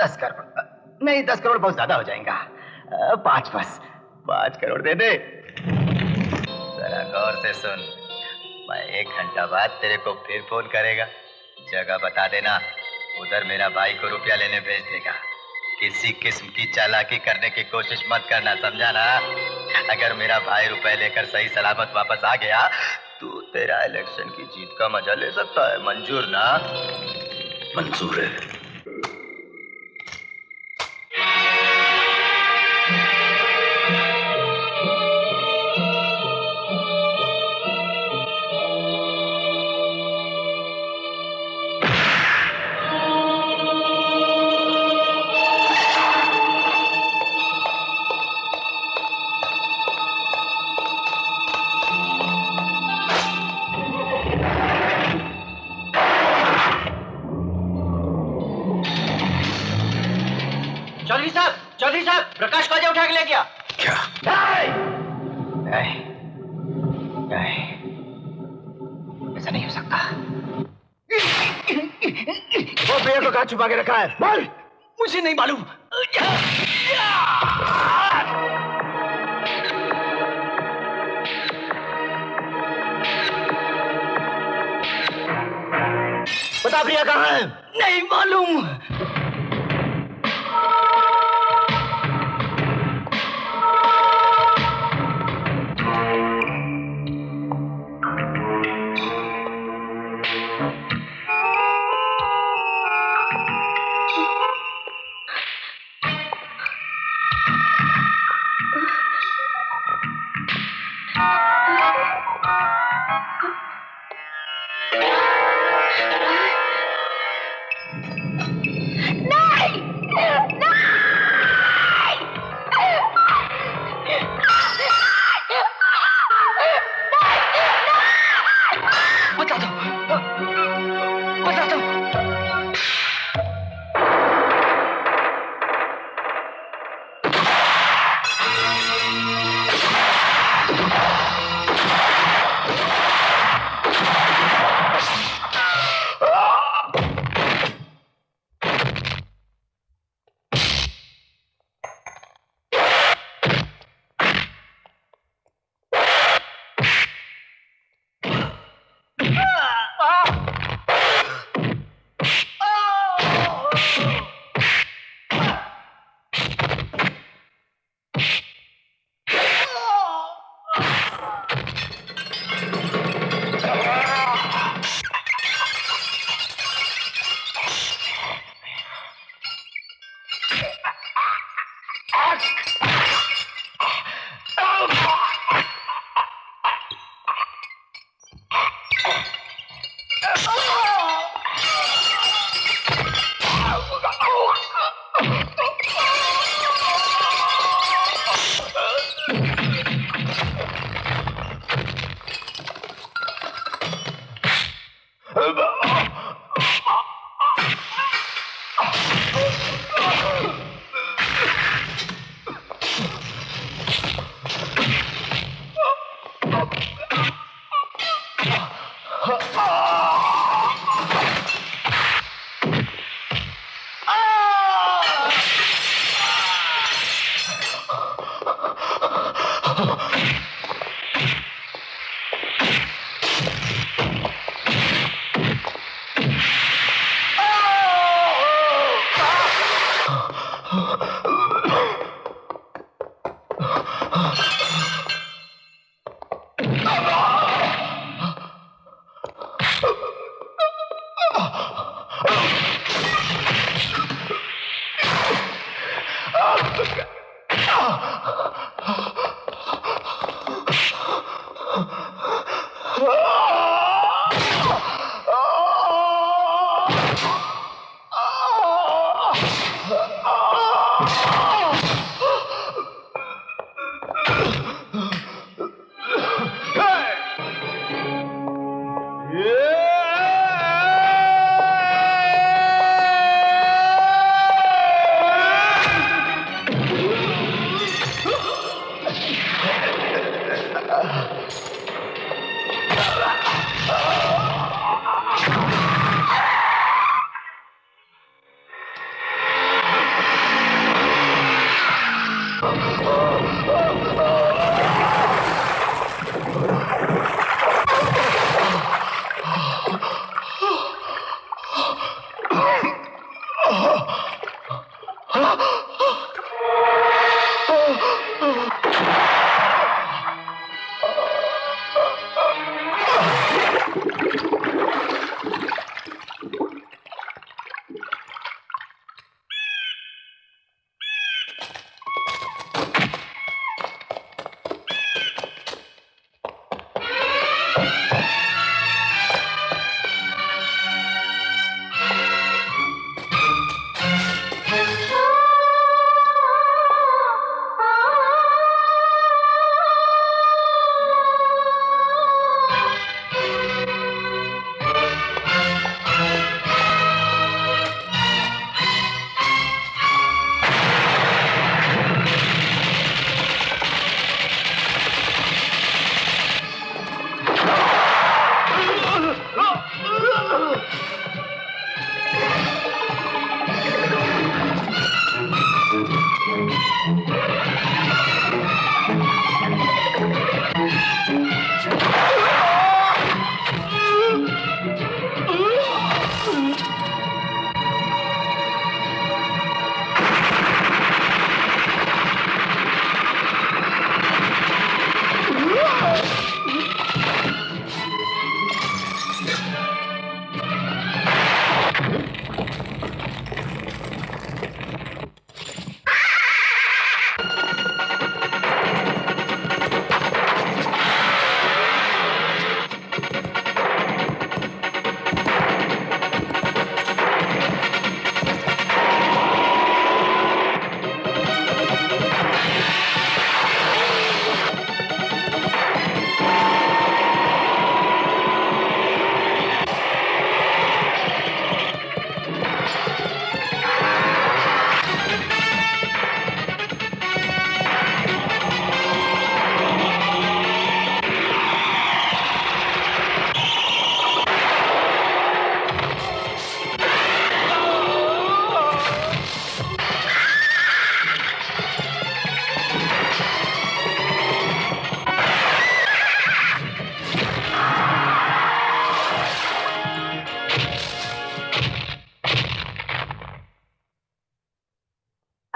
10 करोड़ नहीं, 10 करोड़ बहुत ज्यादा हो जाएगा। 5 बस, 5 करोड़ दे दे। जरा गौर से सुन, मैं 1 घंटा बाद तेरे को फिर फोन करेगा। जगह बता देना, उधर मेरा भाई को रुपया लेने भेज देगा। किसी किस्म की चालाकी करने की कोशिश मत करना, समझा ना? अगर मेरा भाई रुपए लेकर सही सलामत वापस आ गया तो तेरा इलेक्शन की जीत का मजा ले सकता है। मंजूर ना? मंजूर है। चौधरी साहब, प्रकाश को आजा उठा के ले गया। क्या? नहीं, ऐसा नहीं हो सकता। वो भैया को कहाँ छुपा के रखा है? बोल। मुझे नहीं मालूम। बता प्रिया कहाँ है? नहीं मालूम।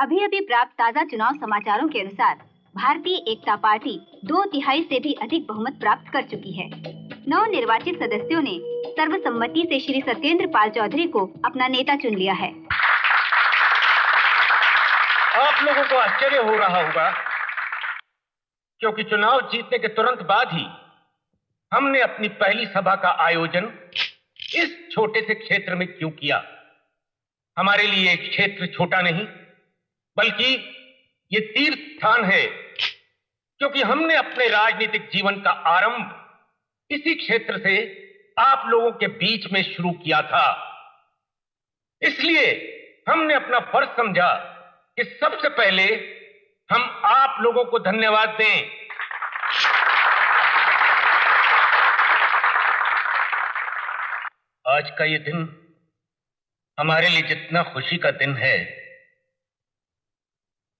अभी अभी प्राप्त ताज़ा चुनाव समाचारों के अनुसार भारतीय एकता पार्टी 2/3 से भी अधिक बहुमत प्राप्त कर चुकी है। नवनिर्वाचित सदस्यों ने सर्वसम्मति से श्री सत्येंद्र पाल चौधरी को अपना नेता चुन लिया है। आप लोगों को आश्चर्य हो रहा होगा क्योंकि चुनाव जीतने के तुरंत बाद ही हमने अपनी पहली सभा का आयोजन इस छोटे से क्षेत्र में क्यों किया। हमारे लिए एक क्षेत्र छोटा नहीं बल्कि ये तीर्थ स्थान है, क्योंकि हमने अपने राजनीतिक जीवन का आरंभ इसी क्षेत्र से आप लोगों के बीच में शुरू किया था। इसलिए हमने अपना फर्ज समझा कि सबसे पहले हम आप लोगों को धन्यवाद दें। आज का ये दिन हमारे लिए जितना खुशी का दिन है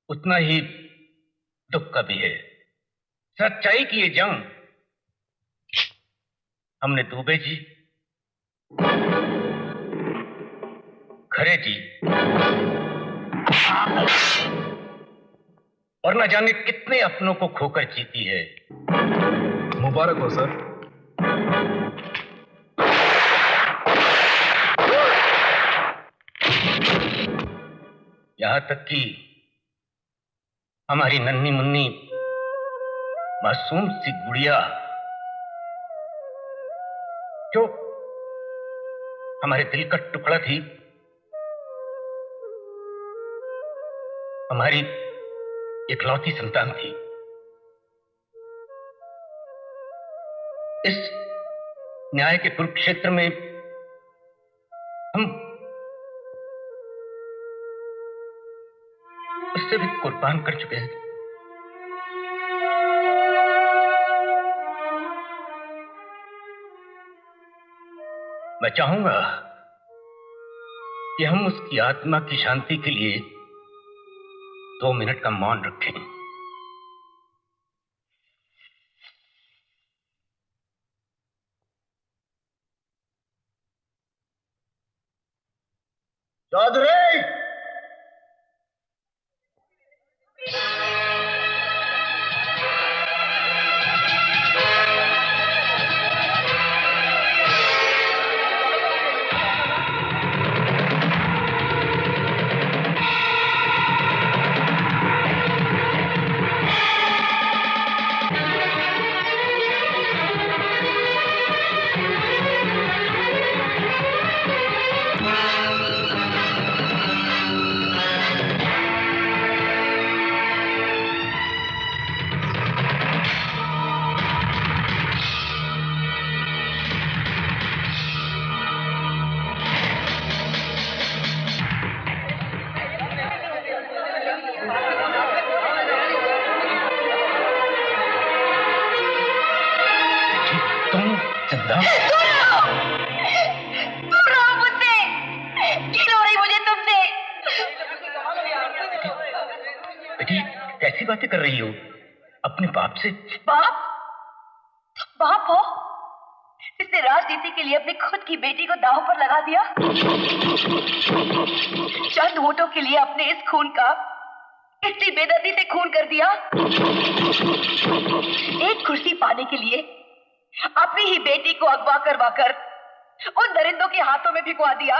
उतना ही दुख का भी है। सच्चाई की ये जंग हमने दुबे जी, खरे जी और न जाने कितने अपनों को खोकर जीती है। मुबारक हो सर। यहां तक कि हमारी नन्ही मुन्नी मासूम सी गुड़िया जो हमारे दिल का टुकड़ा थी, हमारी इकलौती संतान थी, इस न्याय के कुरुक्षेत्र में हम उससे भी कुर्बान कर चुके हैं। मैं चाहूंगा कि हम उसकी आत्मा की शांति के लिए 2 मिनट का मौन रखें। चौधरी कैसी बातें कर रही हो अपने बाप से? बाप? बाप हो जिसने राजनीति के लिए अपनी खुद की बेटी को दांव पर लगा दिया, चंद वोटों के लिए अपने इस खून का इतनी बेदर्दी से खून कर दिया, एक कुर्सी पाने के लिए अपनी ही बेटी को अगवा करवाकर उन दरिंदों के हाथों में भिगवा दिया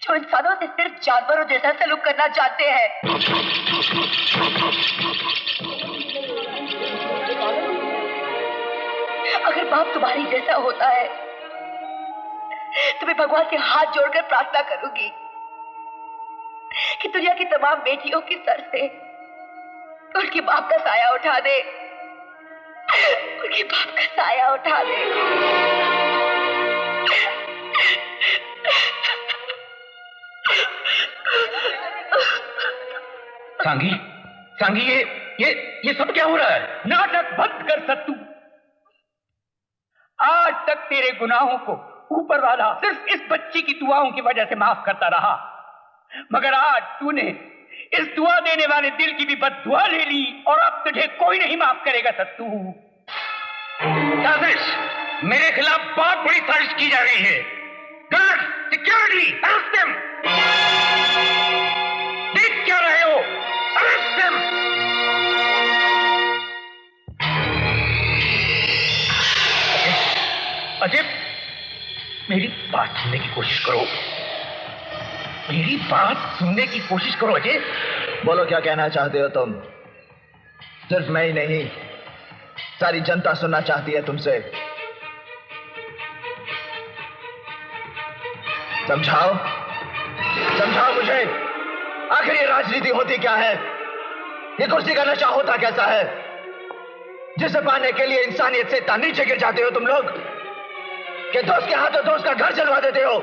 जो इंसानों से सिर्फ जानवरों जैसा सलूक करना चाहते हैं। अगर बाप तुम्हारी जैसा होता है तो मैं भगवान से हाथ जोड़कर प्रार्थना करूंगी कि दुनिया की तमाम बेटियों के सर से उनके बाप का साया उठा दे, उनके बाप का साया उठा दे। सांगी, सांगी, ये सब क्या हो रहा है? नाटक बंद कर सत्तू। आज तक तेरे गुनाहों को ऊपर वाला सिर्फ इस बच्ची की दुआओं की वजह से माफ करता रहा, मगर आज तूने इस दुआ देने वाले दिल की भी बद्दुआ ले ली और अब तुझे कोई नहीं माफ करेगा सत्तू। साजिश, मेरे खिलाफ बहुत बड़ी साजिश की जा रही है। Guard, security, arrest them. देख क्या रहे अजय, मेरी बात सुनने की कोशिश करो। मेरी बात सुनने की कोशिश करो अजय। बोलो क्या कहना चाहते हो तुम? सिर्फ मैं ही नहीं, सारी जनता सुनना चाहती है तुमसे। समझाओ, समझाओ मुझे, आखिर ये राजनीति होती क्या है? ये कुर्सी का नशा होता कैसा है, जिसे पाने के लिए इंसानियत से इतना नीचे गिर जाते हो तुम लोग कि दोस्त के हाथों दोस्त का घर जलवा देते हो,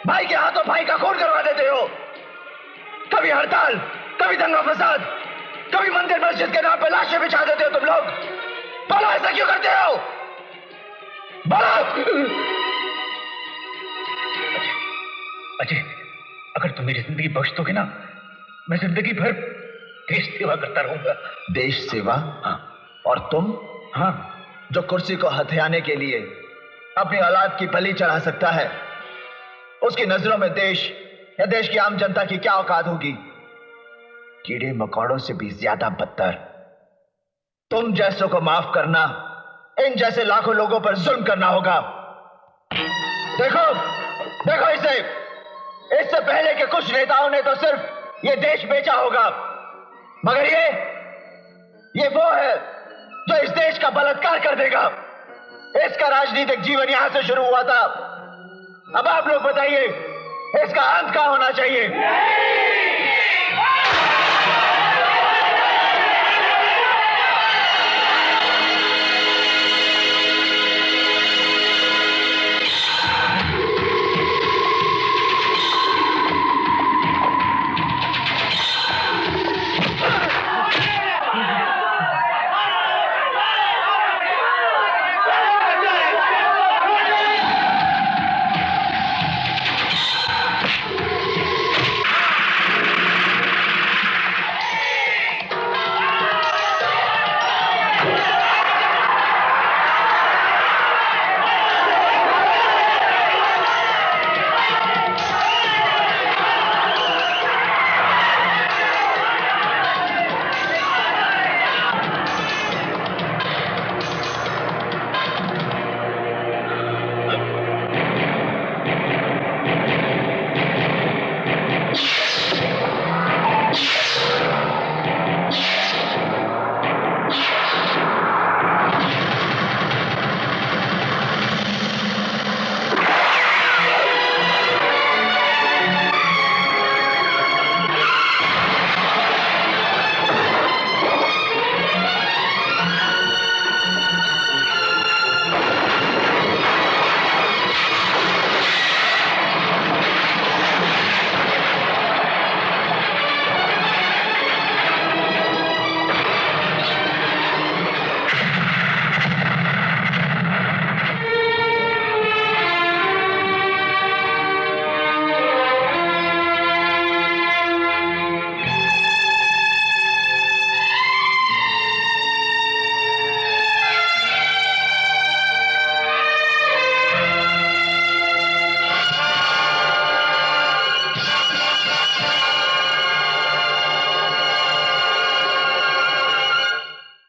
भाई के हाथों भाई का खून करवा देते हो। कभी हड़ताल, कभी दंगा फसाद, कभी मंदिर मस्जिद के नाम पे लाशें बिछा देते हो तुम लोग। बोलो ऐसा क्यों करते हो? बोलो। अजय, अगर तुम मेरी जिंदगी बख्श दोगे ना, मैं जिंदगी भर देश सेवा करता रहूंगा। देश सेवा? हाँ। और तुम? हाँ। जो कुर्सी को हथियाने के लिए अपनी औलाद की बलि चढ़ा सकता है, उसकी नजरों में देश या देश की आम जनता की क्या औकात होगी? कीड़े मकोड़ों से भी ज्यादा बदतर। तुम जैसों को माफ करना, इन जैसे लाखों लोगों पर जुल्म करना होगा। देखो, देखो इसे, इससे पहले के कुछ नेताओं ने तो सिर्फ ये देश बेचा होगा, मगर ये वो है जो इस देश का बलात्कार कर देगा। इसका राजनीतिक जीवन यहां से शुरू हुआ था, अब आप लोग बताइए इसका अंत क्या होना चाहिए?